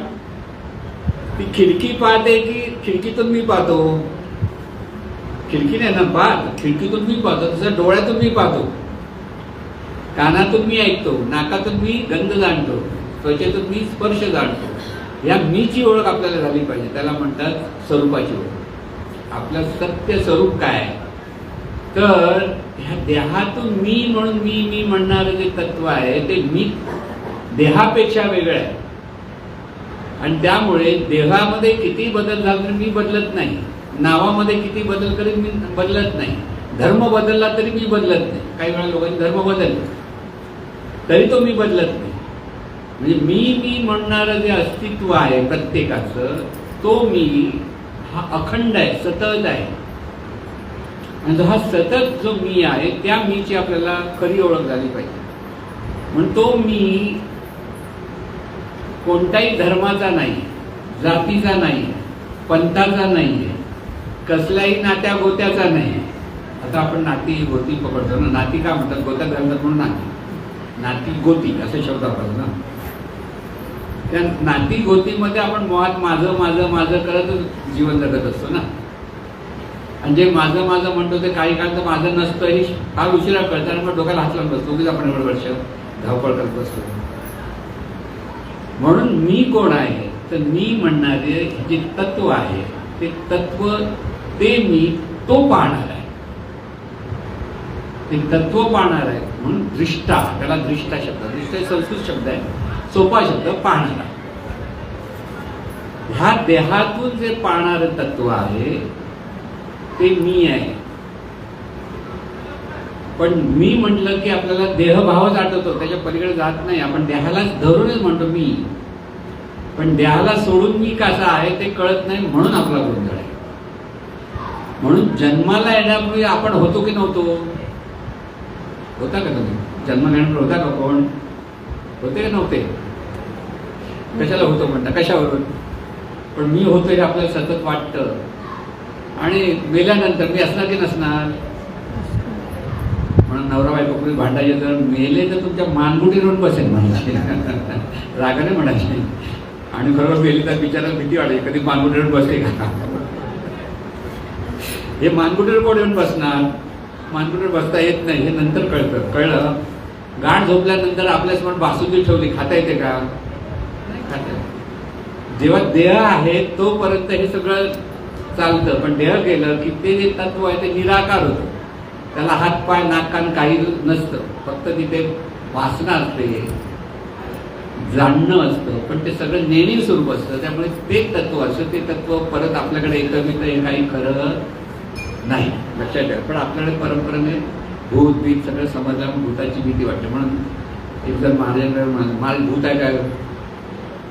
ती खिडकी पाहते की खिडकीतून मी पाहतो? खिडकी नाही ना पाहत, खिडकीतून मी पाहतो. तसं डोळ्यातून मी पाहतो, कानातून मी ऐकतो, नाकातून मी गंध जाणतो, त्वचेतून मी स्पर्श जाणतो. या मीची ओळख आपल्याला झाली पाहिजे. त्याला म्हणतात स्वरूपाची ओळख. आपलं सत्य स्वरूप काय? तर ह्या देहातून मी म्हणून मी म्हणणारं जे तत्व आहे ते मी देहापेक्षा वेगळं आहे. आणि त्यामुळे देहामध्ये किती बदल झाला तरी मी बदलत नाही, नावामध्ये किती बदल करी मी बदलत नाही, धर्म बदलला तरी मी बदलत नाही. काही वेळा लोकांनी धर्म बदलला तरी तो मी बदलत नाही. म्हणजे मी म्हणणारं जे अस्तित्व आहे प्रत्येकाचं, तो मी हा अखंड आहे, सतत आहे. आणि हा सतत जो मी आहे त्या मीची आपल्याला खरी ओळख झाली पाहिजे. म्हणून तो मी कोणत्याही धर्माचा नाही, जातीचा नाही, पंथाचा नाही, कसल्याही नात्या गोत्याचा नाही. आता आपण नाती गोती पकडतो ना, नाती का म्हणतात, गोत्या धरतात म्हणून नाती गोती असे शब्द वापरतो ना. त्या नाती गोतीमध्ये आपण मुळात माझं माझं माझं करतच जीवन जगत असतो ना. आणि जे माझं माझं म्हणतो ते काही काळ तर माझं नसतं हे फार उशिरा कळतं आणि मग डोक्याला हात लावून बसतो, उगीच आपण एवढं वर्ष धावपळ करत असतो. म्हणून मी कोण आहे तर मी म्हणणारे जे तत्व आहे ते तत्व, ते मी तो पाहणार आहे, ते तत्व पाहणार आहे. म्हणून दृष्टा, त्याला दृष्टा शब्द, दृष्टा संस्कृत शब्द आहे, सोपा शब्द, पाहणारा. ह्या देहातून जे पाहणारं तत्व आहे ते मी आहे. पण मी म्हटलं की आपल्याला देहभावच आठवतो, त्याच्या पलीकडे जात नाही. आपण देहालाच धरूनच म्हणतो मी, पण देहाला सोडून मी कसा आहे ते कळत नाही, म्हणून आपला गोंधळ आहे. म्हणून जन्माला येण्यापूर्वी आपण होतो की नव्हतो? होता का तुम्ही जन्माला येण्यापूर्वी? होता का? कोण होते का नव्हते? कशाला होतो म्हणता, कशावरून? पण मी होतो हे आपल्याला सतत वाटतं. आणि मेल्यानंतर मी असणार की नसणार? म्हणून नवरा बायको पूर्वी भांडायचे, तर मेले तर तुमच्या मानगुटीवरून बसेल म्हणायचे, रागाने म्हणायचे. आणि खरोखर मेली तर बिचारा भीती वाटायची, कधी मानगुटीवर बसते का? हे मानगुटीवर कोण येऊन बसणार? मानगुटीवर बसता येत नाही, हे नंतर कळलं. गाठ झोपल्यानंतर आपल्यासमोर बासुंदी ठेवली, खाता येते का? नाही खाता येत. जेव्हा देह आहे तोपर्यंत हे सगळं चालतं, पण देह गेलं की ते जे तत्व आहे ते निराकार होतं. त्याला हात पाय नाक कान काही नसतं, फक्त तिथे वासना असते, जाणणं असतं, पण ते सगळं नेणीव स्वरूप असतं. त्यामुळे ते तत्व असतं, ते तत्व परत आपल्याकडे येतं हे काही खरं नाही, लक्षात ठेवा. पण आपल्याकडे परंपरेने भूत बीत सगळं समजलं, भूताची भीती वाटते. म्हणून एक जर महाराजांकडे मला भूत आहे काय,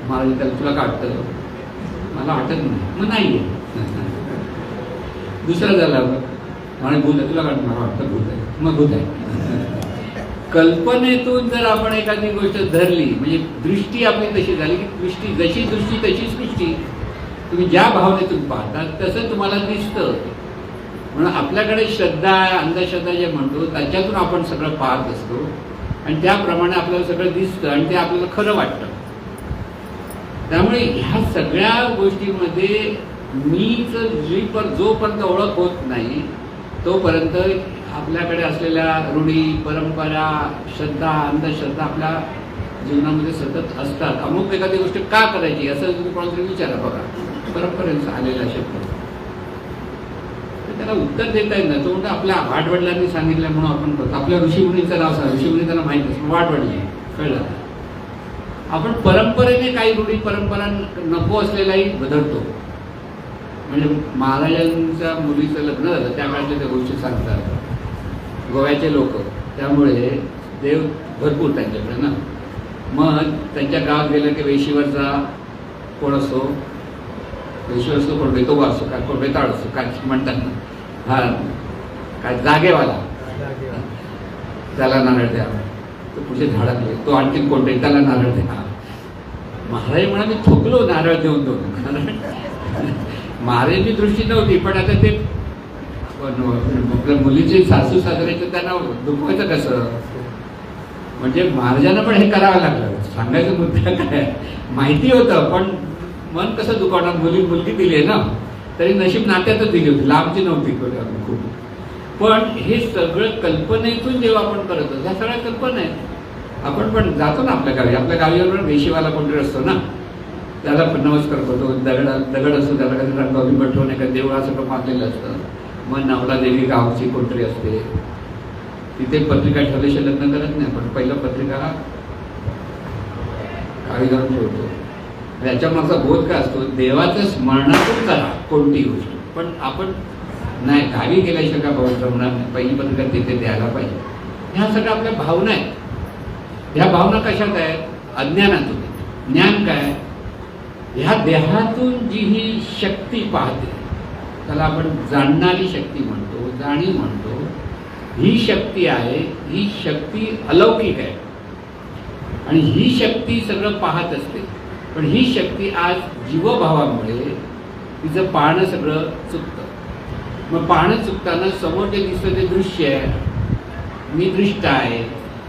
महाराज त्याला तुला काय वाटतं? मला वाटत नाही, मग नाही आहे. दुसरा झाला म्हणे भूत आहे, तुला काय मला वाटतं भूत आहे, मग भूत आहे. कल्पनेतून जर आपण एखादी गोष्ट धरली, म्हणजे दृष्टी आपली तशी झाली की दृष्टी जशी दृष्टी तशी सृष्टी. तुम्ही ज्या भावनेतून पाहता तसं तुम्हाला दिसतं. म्हणून आपल्याकडे श्रद्धा, अंधश्रद्धा जे म्हणतो त्याच्यातून आपण सगळं पाहत असतो आणि त्याप्रमाणे आपल्याला सगळं दिसतं आणि ते आपल्याला खरं वाटतं. त्यामुळे ह्या सगळ्या गोष्टींमध्ये मीच जोपर्यंत ओळख होत नाही तोपर्यंत आपल्याकडे असलेल्या रूढी, परंपरा, श्रद्धा, अंधश्रद्धा आपल्या जीवनामध्ये सतत असतात. अमुक एखादी गोष्ट का करायची असं तुम्ही कोणातरी विचारा बघा, परंपरेचा आलेला शब्द, त्याला उत्तर देता येत नाही. तो म्हणतो आपल्या वाडवडिलांनी सांगितलं म्हणून आपण करतो. आपल्या ऋषीमुनीचं नाव सांग, ऋषीमुनी त्यांना माहीत नसतं, वाडवडली कळलं. आपण परंपरेने काही रूढी परंपरा नको असलेलाही बदलतो. म्हणजे महाराजांच्या मुलीचं लग्न झालं त्या काळातल्या त्या गोष्टी सांगतात गोव्याचे लोक, त्यामुळे देव भरपूर त्यांच्याकडे ना. मग त्यांच्या गावात गेलं की वेशीवरचा कोण असतो, वेशीवर असतो, कोण बेतोबा असतो, काय कोण बेताळ असतो, काय म्हणतात ना, हा काय जागेवाला, त्याला नारळ द्या. तो पुढचे झाडातले, तो आणखीन कोणते, त्याला नारळ द्या. महाराज म्हणा मी थोकलो नारळ देऊन दोन. महाराजांची दृष्टी नव्हती, पण आता ते आपल्या मुलीचे सासू सासऱ्याचं त्यांना दुखवायचं कसं? म्हणजे महाराजांना पण हे करावं लागलं. सांगायचं मुद्दा काय, माहिती होतं पण मन कसं दुखावणार. मुलगी दिली आहे ना, तरी नशीब नात्यातच दिली होती, लांबची नव्हती खूप. पण हे सगळं कल्पनेतून जेव्हा आपण करतो, ह्या सगळ्या कल्पना आहेत. आपण पण जातो ना आपल्या गावीवर वेशीवाला कोणतरी असतो ना, त्याला नमस्कार करतो, दगड असतो, त्याला कधी रंगावी बटवून एका देवळा सगळं मारलेलं असतं. मग नवला देवी गावची कोणतरी असते, तिथे पत्रिका ठेवल्याशिवाय लग्न करत नाही. पण पहिलं पत्रिका गावी जाऊन ठेवतो. याच्या मागचा बोध काय असतो, देवाचं स्मरणातून करा कोणती गोष्ट. पण आपण नाही, गावी गेल्याशिवाय का जमणार नाही, पहिली पत्रिका तिथे द्यायला पाहिजे. ह्या सगळ्या आपल्या भावना आहेत. ह्या भावना कशात आहेत? अज्ञानातून. ज्ञान काय? ह्या देहातून जी ही शक्ती पाहते, त्याला आपण जाणणारी शक्ती म्हणतो, जाणीव म्हणतो, ही शक्ती आहे. ही शक्ती अलौकिक आहे आणि ही शक्ती सगळं पाहत असते. पण ही शक्ती आज जीवभावामुळे तिचं पाहणं सगळं चुकतं. मग पाहणं चुकताना समोर जे दिसतं ते दृश्य आहे, मी दृष्ट आहे.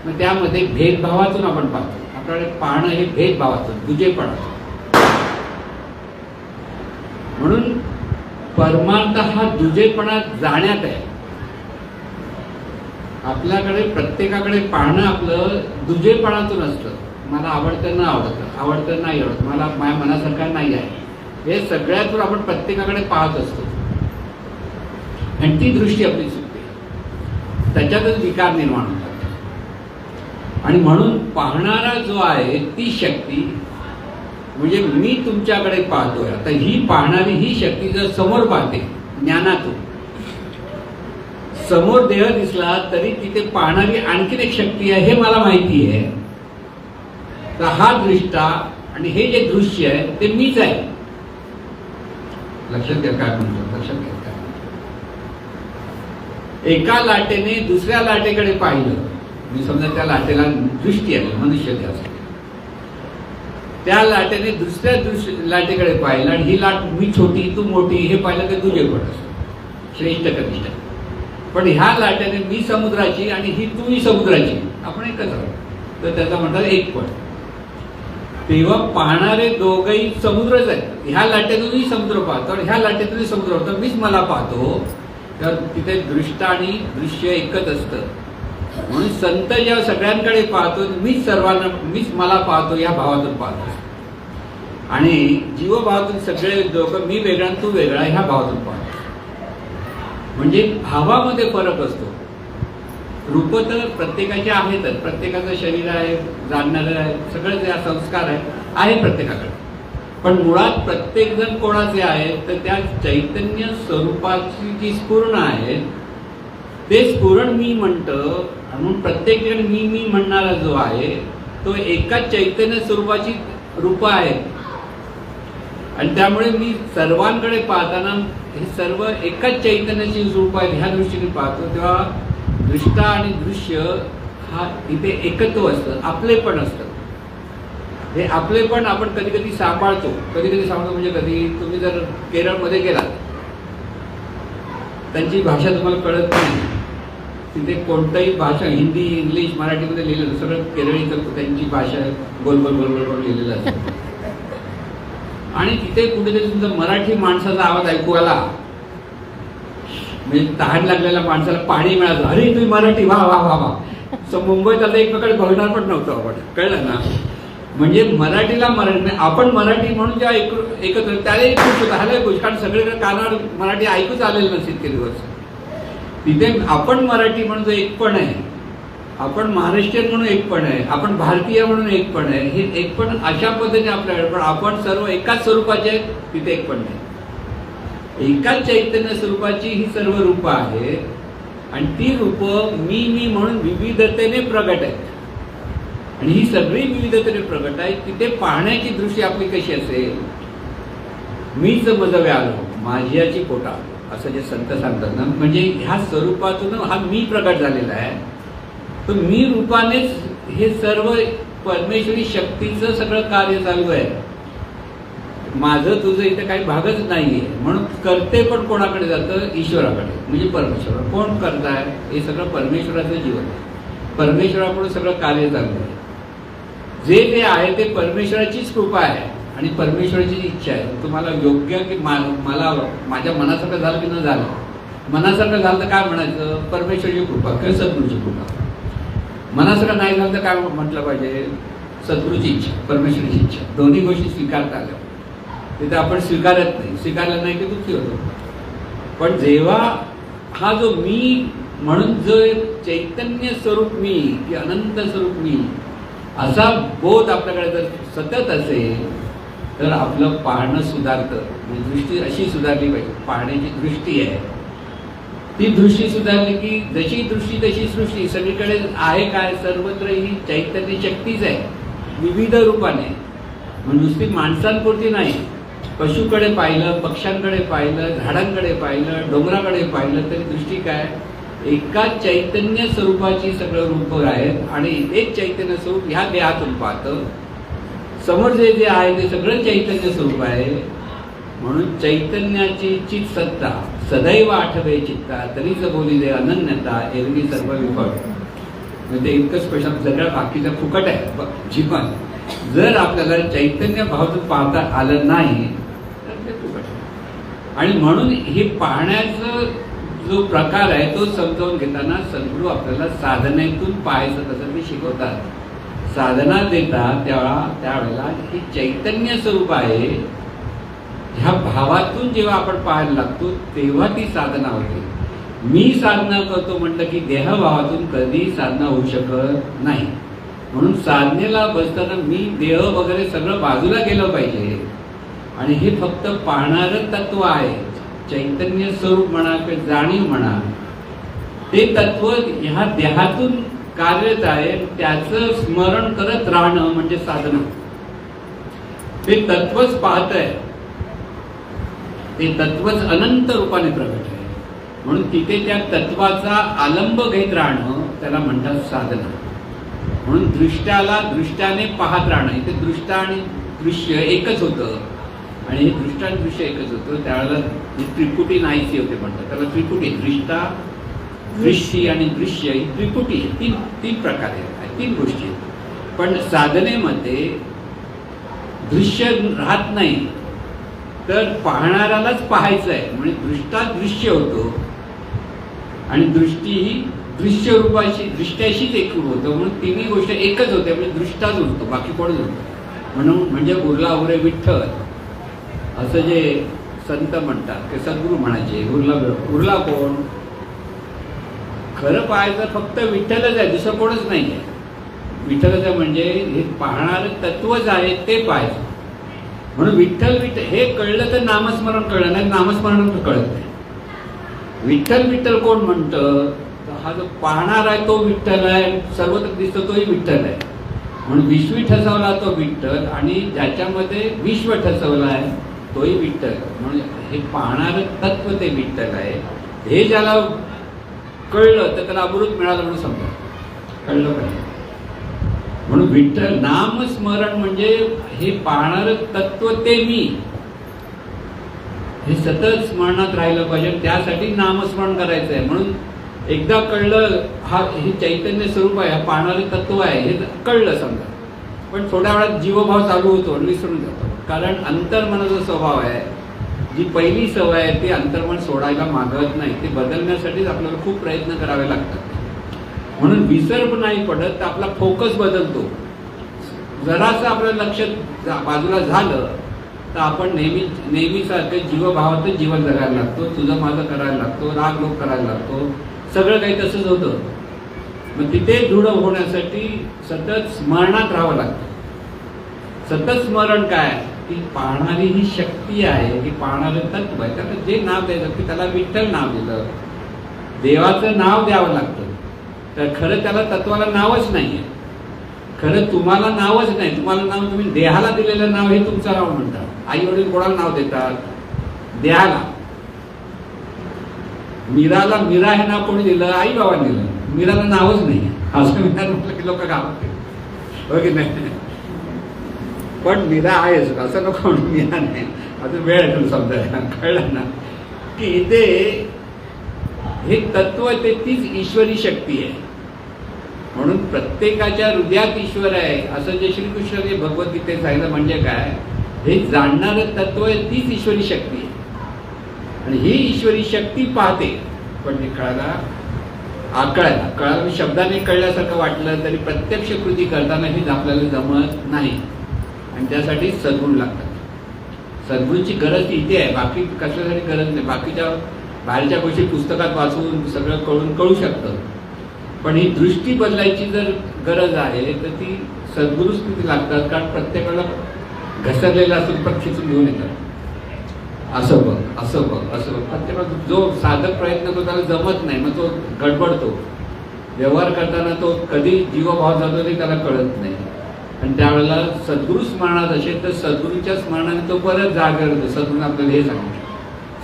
मग त्यामध्ये भेदभावातून आपण पाहतो. आपल्याकडे पाहणं हे भेदभावातून, दुजेपणातून. म्हणून परमार्थ हा दुजेपणात जाण्यात आहे. आपल्याकडे प्रत्येकाकडे पाहणं आपलं दुजेपणातून असतं. मला आवडतं न आवडतं, आवडतं नाही आवडत, मला माझ्या मनासारखं नाही आहे, हे सगळ्यातून आपण प्रत्येकाकडे पाहत असतो आणि ती दृष्टी आपली चुकते. त्याच्यातच विकार निर्माण होतात. आणि म्हणून पाहणारा जो आहे ती शक्ती म्हणजे मी तुमच्याकडे पाहतोय. आता ही पाहणारी ही शक्ती जर समोर पाहते, ज्ञानातून समोर देह दिसला तरी तिथे पाहणारी आणखीन एक शक्ती आहे हे मला माहिती आहे. तर हा दृष्टा आणि हे जे दृश्य आहे ते मीच आहे. लक्षात घ्या काय म्हणतो, लक्षात घ्या काय. एका लाटेने दुसऱ्या लाटेकडे पाहिलं, मी समजा त्या लाटेला दृष्टी आहे, मनुष्य असते, त्या लाटेने दुसऱ्या लाटेकडे पाहिलं आणि ही लाट मी छोटी तू मोठी हे पाहिलं तर तुझे पण असतं, श्रेष्ठ कनिष्ठ. पण ह्या लाटेने मी समुद्राची आणि ही तूही समुद्राची, आपण एकच आहोत. तर त्याचा म्हणतात एक पण. तेव्हा पाहणारे दोघंही समुद्रच आहेत. ह्या लाटेतूनही समुद्र पाहतो आणि ह्या लाटेतूनही समुद्र होतो. मीच मला पाहतो, तर तिथे दृष्ट आणि दृश्य एकच असतं. म्हणून संत जेव्हा सगळ्यांकडे पाहतो, मीच सर्वांना, मीच मला पाहतो या भावातून पाहतो. आणि जीवभावातून सगळे लोक मी वेगळा तू वेगळा ह्या भावातून पाहतो. म्हणजे भावामध्ये फरक असतो. रूप तर प्रत्येकाचे आहेतच, प्रत्येकाचं शरीर आहे, जाणणारं आहे, सगळं जे संस्कार आहे प्रत्येकाकडे. पण मुळात प्रत्येक जण कोणाचे आहे तर त्या चैतन्य स्वरूपाची जी स्फुरण आहे ते स्फुरण मी म्हणतं. म्हणून प्रत्येक जण मी म्हणणारा जो आहे तो एकाच चैतन्य स्वरूपाची रूप आहे. आणि त्यामुळे मी सर्वांकडे पाहताना हे सर्व एकाच चैतन्याची रूप आहे ह्या दृष्टीने पाहतो. तेव्हा दृष्टा आणि दृश्य हा इथे एकत्व असतं, आपलेपण असतं. हे आपलेपण आपण कधी कधी सांभाळतो. कधी कधी सांभाळतो म्हणजे कधी तुम्ही जर केरळमध्ये गेलात, त्यांची भाषा तुम्हाला कळत नाही. तिथे कोणताही भाषा, हिंदी, इंग्लिश, मराठीमध्ये लिहिलेलं सगळं केरळी, त्यांची भाषा गोल गोल गोल गोल लिहिलेलं असतं. आणि तिथे कुठेतरी तुमचा मराठी माणसाचा आवाज ऐकू आला म्हणजे तहान लागलेल्या माणसाला पाणी मिळालं, अरे तुम्ही मराठी, वा वा वा वा. मुंबईत आता एकमेकांकडे बघणार पण नव्हतं आपण, कळलं ना. म्हणजे मराठीला मराठी, आपण मराठी म्हणून जेव्हा एकत्र त्यालाही खुश होतं, ह्यालाही खुश, कारण सगळीकडे कानावर मराठी ऐकूच आलेलं नसेल इतके दिवस. तिथे आपण मराठी म्हणून जो एकपण आहे, आपण महाराष्ट्रीयन म्हणून एकपण आहे, आपण भारतीय म्हणून एकपण आहे, हे एकपण अशा पद्धतीने आपल्याकडे. पण आपण सर्व एकाच स्वरूपाचे आहेत, तिथे एकपण नाही. एकाच चैतन्य स्वरूपाची ही सर्व रूपं आहे आणि ती रूपं मी म्हणून विविधतेने प्रगट आहेत. आणि ही सगळी विविधतेने प्रगट आहे. तिथे पाहण्याची दृष्टी आपली कशी असेल, मीच मजवे आलो माझ्याची पोटा, असं जे संत सांगतात ना. म्हणजे ह्या स्वरूपातून हा मी प्रगट झालेला आहे. तर मी रूपानेच हे सर्व परमेश्वरी शक्तीचं सगळं कार्य चालू आहे. माझं तुझं इथे काही भागच नाहीये. म्हणून करते पण कोणाकडे जातं, ईश्वराकडे, म्हणजे परमेश्वर. कोण करताय, हे सगळं परमेश्वराचं जीवन आहे. परमेश्वराकडून सगळं कार्य चालू आहे. जे ते आहे ते परमेश्वराचीच कृपा आहे आणि परमेश्वराची इच्छा आहे. तुम्हाला योग्य की मला माझ्या मनासारखं झालं की न झालं, मनासारखं झालं तर काय म्हणायचं, परमेश्वराची कृपा किंवा सद्गुरूची कृपा. मनासारखं नाही झालं तर काय म्हटलं पाहिजे, सद्गुरूची इच्छा, परमेश्वराची इच्छा. दोन्ही गोष्टी स्वीकारता आल्या. तिथे आपण स्वीकारत नाही, स्वीकारलं नाही की दुःखी होतो. पण जेव्हा हा जो मी म्हणून जो चैतन्य स्वरूप मी की अनंत स्वरूप मी असा बोध आपल्याकडे जर सतत असेल तर आपलं पाहणं सुधारतं. म्हणजे दृष्टी अशी सुधारली पाहिजे. पाहण्याची दृष्टी आहे ती दृष्टी सुधारली की जशी दृष्टी तशी सृष्टी. सगळीकडे आहे काय, सर्वत्र ही चैतन्य शक्तीच आहे विविध रूपाने. नुसती माणसांपुरती नाही, पशुकडे पाहिलं, पक्ष्यांकडे पाहिलं, झाडांकडे पाहिलं, डोंगराकडे पाहिलं तरी दृष्टी काय, एका चैतन्य स्वरूपाची सगळं रूप आहेत आणि एक चैतन्य स्वरूप ह्या देहातून पाहतं. समोर जे जे आहे ते सगळं चैतन्य स्वरूप आहे. म्हणून चैतन्याची चित सत्ता सदैव आठवे चित्ता, तरीच बोली दे अनन्यता एरवी सर्व विफळ. म्हणजे इतकं स्पष्ट, सगळ्या बाकीचं फुकट आहे जीवन. जर आपल्याला चैतन्य भावातून पाहता आलं नाही तर ते फुकट आहे. आणि म्हणून हे पाहण्याचं जो प्रकार आहे तो समजावून घेताना सद्गुरू आपल्याला साधनेतून पाहायचं कसं ते शिकवतात. साधना देतात त्यावेळेला हे चैतन्य स्वरूप आहे, ह्या भावातून जेव्हा आपण पाहायला लागतो तेव्हा ती साधना होते. मी साधना करतो म्हटलं की देहभावातून कधी साधना होऊ शकत नाही. म्हणून साधनेला बसताना मी देह वगैरे सगळं बाजूला गेलं पाहिजे. आणि हे फक्त पाहणारं तत्व आहे, चैतन्य स्वरूप म्हणा किंवा जाणीव म्हणा, ते तत्व ह्या देहातून कार्यरत आहे. त्याचं स्मरण करत राहणं म्हणजे साधना. ते तत्वच पाहत आहे, ते तत्वच अनंत रूपाने प्रगट आहे. म्हणून तिथे त्या तत्वाचा आलंब घेत राहणं त्याला म्हणतात साधना. म्हणून दृष्ट्याने पाहत राहणं. इथे दृष्टा आणि दृश्य एकच होतं आणि हे दृष्टा आणि दृश्य एकच होतं. त्यावेळेला त्रिपुटी नाहीशी होते म्हणतात त्याला. त्रिपुटी दृष्टा, दृष्टी आणि दृश्य ही त्रिपुटी आहे. तीन प्रकारे आहेत, तीन गोष्टी आहेत. पण साधनेमध्ये दृश्य राहत नाही, तर पाहणाऱ्यालाच पाहायचं आहे. म्हणजे दृष्टा दृश्य होतो आणि दृष्टी ही दृश्य रूपाशी दृष्ट्याशीच एकरूप होतं. म्हणून तिन्ही गोष्ट एकच होते. म्हणजे दृष्टाच उरतो, बाकी कोणच होतं. म्हणून म्हणजे उरला उरे विठ्ठल असं जे संत म्हणतात की सद्गुरू म्हणायचे, उरला कोण? खरं पाहायचं फक्त विठ्ठलच आहे, दुसरं कोणच नाही आहे. विठ्ठलच आहे म्हणजे हे पाहणारं तत्वच आहे ते पाहायचं. म्हणून विठ्ठल हे कळलं तर नामस्मरण कळलं, नाही नामस्मरण कळत नाही. विठ्ठल विठ्ठल कोण म्हणतं? हा जो पाहणार आहे तो विठ्ठल आहे, सर्वत्र दिसतो तोही विठ्ठल आहे. म्हणून विश्वी ठसवला तो विठ्ठल आणि ज्याच्यामध्ये विश्व ठसवला आहे तोही विठ्ठल. म्हणून हे पाहणारं तत्व ते विठ्ठल आहे. हे ज्याला कळलं तर त्याला अमृत मिळालं म्हणून समजा, कळलं पाहिजे. म्हणून विठ्ठल नामस्मरण म्हणजे हे पाहणारं तत्व ते मी, हे सतत स्मरणात राहिलं पाहिजे. त्यासाठी नामस्मरण करायचं आहे. म्हणून एकदा कळलं हा हे चैतन्य स्वरूप आहे, हा पाहणारं तत्व आहे हे कळलं समजा, पण थोड्या वेळात जीवभाव चालू होतो आणि विसरून जातो. कारण अंतर्मनाचा स्वभाव आहे, जी पहिली सवय आहे ती अंतर्मन सोडायला मागत नाही. ते बदलण्यासाठीच आपल्याला खूप प्रयत्न करावे लागतात. म्हणून विसर नाही पडत तर आपला फोकस बदलतो. जरासं आपलं लक्ष बाजूला झालं तर आपण नेहमीसारखं जीवभावातच जीवन जगायला लागतो. तुझं माझं करायला लागतो, राग लोक करायला लागतो, सगळं काही तसंच होतं. मग तिथे दृढ होण्यासाठी सतत स्मरणात राहावं लागतं. सतत स्मरण काय की पाहणारी ही शक्ती आहे, की पाहणारं तत्व आहे. त्याला जे नाव द्यायचं की त्याला विठ्ठल नाव दिलं, देवाचं नाव द्यावं लागतं. तर खरं त्याला तत्वाला नावच नाही आहे. खरं तुम्हाला नावच नाही. तुम्हाला नाव तुम्ही देहाला दिलेलं नाव हे तुमचं नाव म्हणतात. आई वडील कोणाला नाव देतात? देहाला. मीराला मीरा हे नाव कोणी दिलं? आई बाबांनी दिलं. मीराला नावच नाही असं म्हटलं की लोक गावात हो की नाही. पण मीरा आहेच असं नको म्हणून मीरा नाही. आता वेळ आहे तुला समजायला, कळलं ना की इथे हे तत्व ते तीच ईश्वरी शक्ती आहे. म्हणून प्रत्येकाच्या हृदयात ईश्वर आहे असं जे श्रीकृष्णाने भगवद्गीतेत सांगितलं. म्हणजे काय? हे जाणणारं तत्व आहे तीच ईश्वरी शक्ती आहे. आणि ही ईश्वरी शक्ती पाहते, पण ते कळायला शब्दाने कळल्यासारखं वाटलं तरी प्रत्यक्ष कृती करताना हे आपल्याला जमत नाही. आणि त्यासाठी सद्गुण लागतात. सद्गुणची गरज इथे आहे, बाकी कशासाठी गरज नाही. बाकीच्या बाहेरच्या गोष्टी पुस्तकात वाचून सगळं कळू शकतं. पण ही दृष्टी बदलायची जर गरज आहे तर ती सद्गुरू स्थिती लागतात. कारण प्रत्येकाला घसरलेला असून पण खिचून घेऊन येतात. असं बघ असं बघ असं बघ. प्रत्येकाला जो साधक प्रयत्न करतो त्याला जमत नाही, मग तो गडबडतो. व्यवहार करताना तो कधी जीवभाव जातो ते त्याला कळत नाही. आणि त्यावेळेला सद्गुरू स्मरणात असेल तर सद्गुरूच्या स्मरणाने तो परत जागर होतो. सद्गुरूने आपल्याला हे सांगितलं,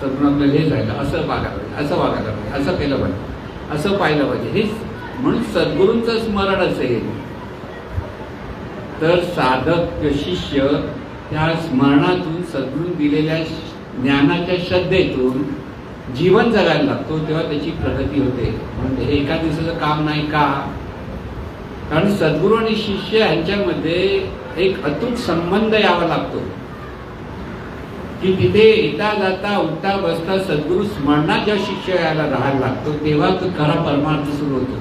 सद्गुरूने आपल्याला हे सांगितलं, असं वागायला पाहिजे, असं वागायला पाहिजे, असं केलं पाहिजे, असं पाहिलं पाहिजे. हे म्हणून सद्गुरूंचं स्मरण असेल तर साधक शिष्य त्या स्मरणातून सद्गुरू दिलेल्या ज्ञानाच्या श्रद्धेतून जीवन जगायला लागतो, तेव्हा त्याची प्रगती होते. म्हणजे हे एका दिवसाचं काम नाही का? कारण सद्गुरू आणि शिष्य यांच्यामध्ये एक अतूट संबंध यावा लागतो की तिथे येता जाता उठता बसता सद्गुरू स्मरणात जेव्हा शिष्य यायला राहायला लागतो तेव्हा तो खरा परमार्थ सुरू होतो.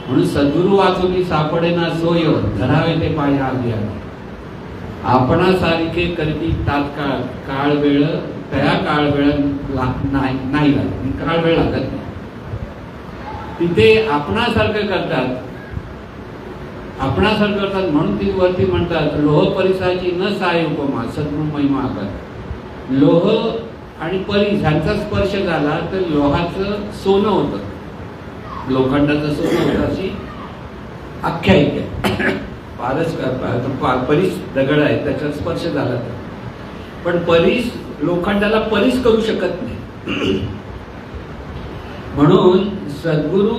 म्हणून सद्गुरू वाचून सापडेना सोय धरावे ते पाया आली आहे. आपणासारखे करती तात्काळ काळ वेळ त्या काळ वेळ नाही लागत, काळ वेळ लागत नाही. तिथे आपणासारखं करतात, आपणासारखं करतात म्हणून ती वरती म्हणतात लोह परिसाची न साय उपमा सद्गुरू महिमा आकार. लोह आणि परिस ह्यांचा स्पर्श झाला तर लोहाचं सोनं होतं, लोखंडाचं सोनं होतं अशी आख्यायिका. परिस दगड आहे त्याचा स्पर्श झाला तर, पण परिस लोखंडाला परिस करू शकत नाही. म्हणून सद्गुरू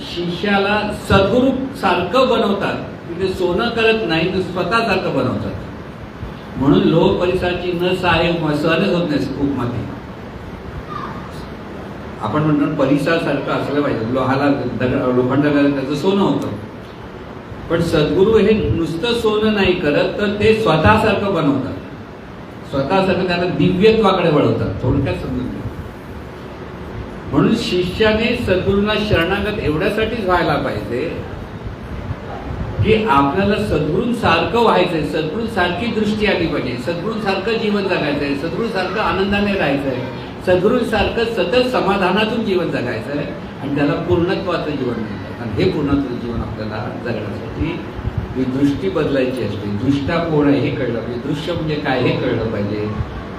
शिष्याला सद्गुरू सारखं बनवतात, म्हणजे सोनं करत नाही तर स्वतःसारखं बनवतात. म्हणून लोह परिसाची न सहाय्य सहनच होत नाही उपमाती. आपण म्हणतो परिसासारखं असलं पाहिजे, लोहाला लोखंडाला त्याचं सोनं होतं. पण सद्गुरू हे नुसतं सोनं नाही करत तर ते स्वतःसारखं बनवतात, स्वतःसारखं त्याला दिव्यत्वाकडे वळवतात. थोडक्यात समजून घ्या. म्हणून शिष्याने सद्गुरूंना शरणागत एवढ्यासाठीच व्हायला पाहिजे की आपल्याला सद्गुरूंसारखं व्हायचंय, सद्गुरूंसारखी दृष्टी आली पाहिजे, सद्गुरूंसारखं जीवन जगायचंय, सद्गुरूंसारखं आनंदाने राहायचंय, सद्गुरूंसारखं सतत समाधानातून जीवन जगायचंय आणि त्याला पूर्णत्वाचं जीवन म्हणतात. आणि हे पूर्णत्वाचं जीवन आपल्याला जगण्यासाठी ही दृष्टी बदलायची असते. दृष्टा कोण आहे हे कळलं पाहिजे, दृश्य म्हणजे काय हे कळलं पाहिजे.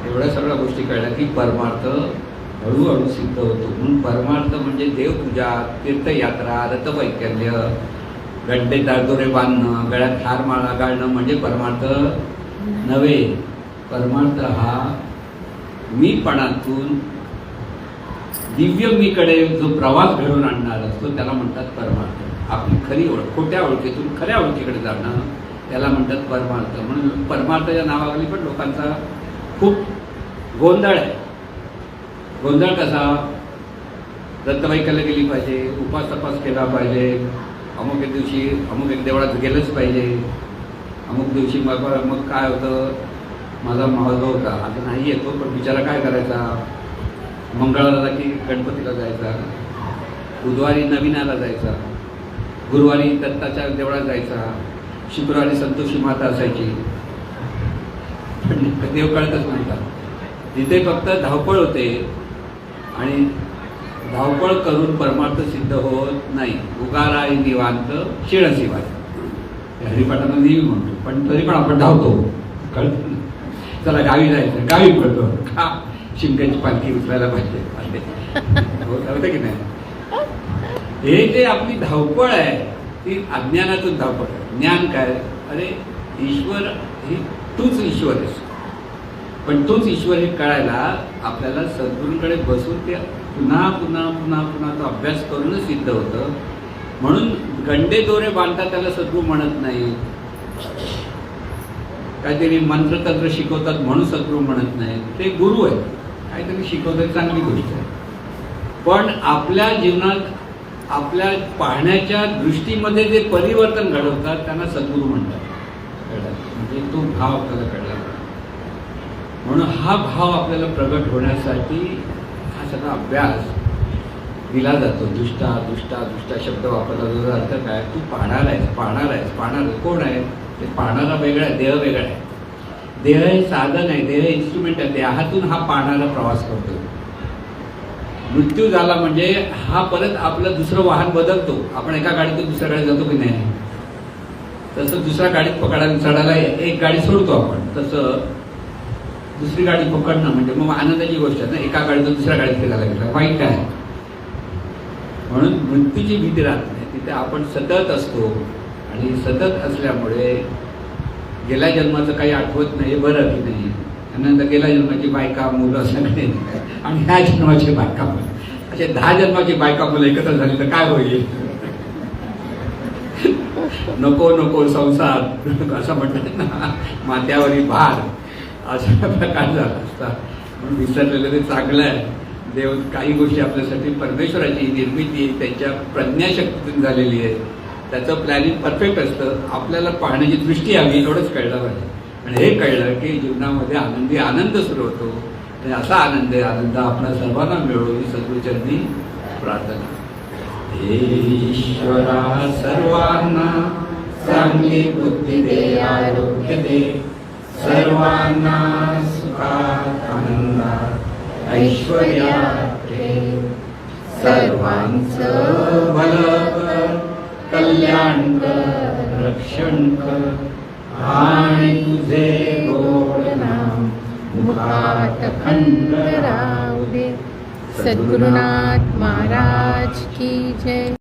एवढ्या सगळ्या गोष्टी कळल्या की परमार्थ हळूहळू सिद्ध होतो. म्हणून परमार्थ म्हणजे देवपूजा, तीर्थयात्रा, रथवैकल्य, गड्डे दागदोरे बांधणं, गळ्यात हार माळा घालणं म्हणजे परमार्थ नव्हे. परमार्थ हा मीपणातून दिव्य मीकडे जो प्रवास घडवून आणणार असतो त्याला म्हणतात परमार्थ. आपली खरी ओळख, खोट्या ओळखीतून खऱ्या ओळखीकडे जाणं त्याला म्हणतात परमार्थ. म्हणून परमार्थाच्या नावाखाली पण लोकांचा खूप गोंधळ आहे. गोंधळ कसा? रथवैकल्य गेली पाहिजे, उपास तपास केला पाहिजे, अमुक एक दिवशी अमुक एक देवळात गेलंच पाहिजे, अमुक दिवशी मग काय होतं, माझा मावळा होता आता नाही येतो पण बिचारा काय करायचा, मंगळवारला की गणपतीला जायचा, बुधवारी नवीनाला जायचा, गुरुवारी दत्ताच्या देवळात जायचा, शुक्रवारी संतोषी माता असायची. पण देव कळतच नव्हता. तिथे फक्त धावपळ होते आणि धावपळ करून परमार्थ सिद्ध होत नाही. उगारा निवांत शिळशिवाय हरिपाठांना नेहमी म्हणतो, पण तरी पण आपण धावतो. कळत चला गावी जायचं, गावी पडतो का शिमक्याची पालखी उचलायला पाहिजे होतं की नाही. हे जे आपली धावपळ आहे ती अज्ञानातून धावपळ आहे. ज्ञान काय? अरे ईश्वर ही तूच ईश्वर आहेस, पण तोच ईश्वर हे कळायला आपल्याला सद्गुरूंकडे बसून ते पुन्हा पुन्हा पुन्हा पुन्हा तो अभ्यास करूनच सिद्ध होतं. म्हणून गंडे दोरे बांधतात त्याला सद्गुरू म्हणत नाही. काहीतरी मंत्रतंत्र शिकवतात म्हणून सद्गुरू म्हणत नाही. ते गुरु आहेत, काहीतरी शिकवतात, चांगली गोष्ट आहे. पण आपल्या जीवनात आपल्या पाहण्याच्या दृष्टीमध्ये जे परिवर्तन घडवतात त्यांना सद्गुरू म्हणतात. म्हणजे तो भाव आपल्याला कळला. म्हणून हा भाव आपल्याला प्रगट होण्यासाठी हा सगळा अभ्यास दिला जातो. दुष्टा दुष्टा दुष्टा शब्द वापरला जातो. अर्थ काय? तू पाहणार आहेस, पाहणार आहेस, पाहणार. कोण आहे ते? पाहणारा वेगळा आहे, देह वेगळा आहे. देह हे साधन आहे, देह इन्स्ट्रुमेंट आहे. देहातून हा पाहणारा प्रवास करतो. मृत्यू झाला म्हणजे हा परत आपलं दुसरं वाहन बदलतो. आपण एका गाडीतून दुसऱ्या गाडीत जातो की नाही? तसं दुसऱ्या गाडीत पकडायला चढायला एक गाडी सोडतो आपण, तसं दुसरी गाडी पकडणं म्हणजे मग आनंदाची गोष्ट आहे ना. एका गाडीतून दुसऱ्या गाडीत फिरायला गेला, वाईट काय? म्हणून मृत्यूची भीती राहत नाही. तिथे आपण सतत असतो आणि आणि सतत असल्यामुळे गेल्या जन्माचं काही आठवत नाही, बरं की नाही. त्यानंतर गेल्या जन्माची बायका मुलं सगळे आणि ह्या जन्माची बायका मुलं, असे 10 जन्माची बायका मुलं एकत्र झाली तर काय होईल. नको नको संसार असं म्हणतात ना, माथ्यावरील भार अशा प्रकार झाला असता. म्हणून विसरलेलं ते चांगलं आहे. देव काही गोष्टी आपल्यासाठी परमेश्वराची निर्मिती त्यांच्या प्रज्ञाशक्तीतून झालेली आहे. त्याचं प्लॅनिंग परफेक्ट असतं. आपल्याला पाहण्याची दृष्टी हवी एवढंच कळलं पाहिजे. आणि हे कळलं की जीवनामध्ये आनंदी आनंद सुरू होतो. आणि असा आनंद आपल्या सर्वांना मिळो ही सद्गुरूचरणी प्रार्थना. हे ईश्वरा सर्वांना चांगली बुद्धी दे, आरोग्य दे, सर्वांना सुखात आनंदात ऐश्वर्यात ठेव. सर्वांचं भलं कर, कल्याण कर, रक्षण कर आणि तुझे गोड नाम मुखात खंड राहू दे. सद्गुरुनाथ महाराज की जय.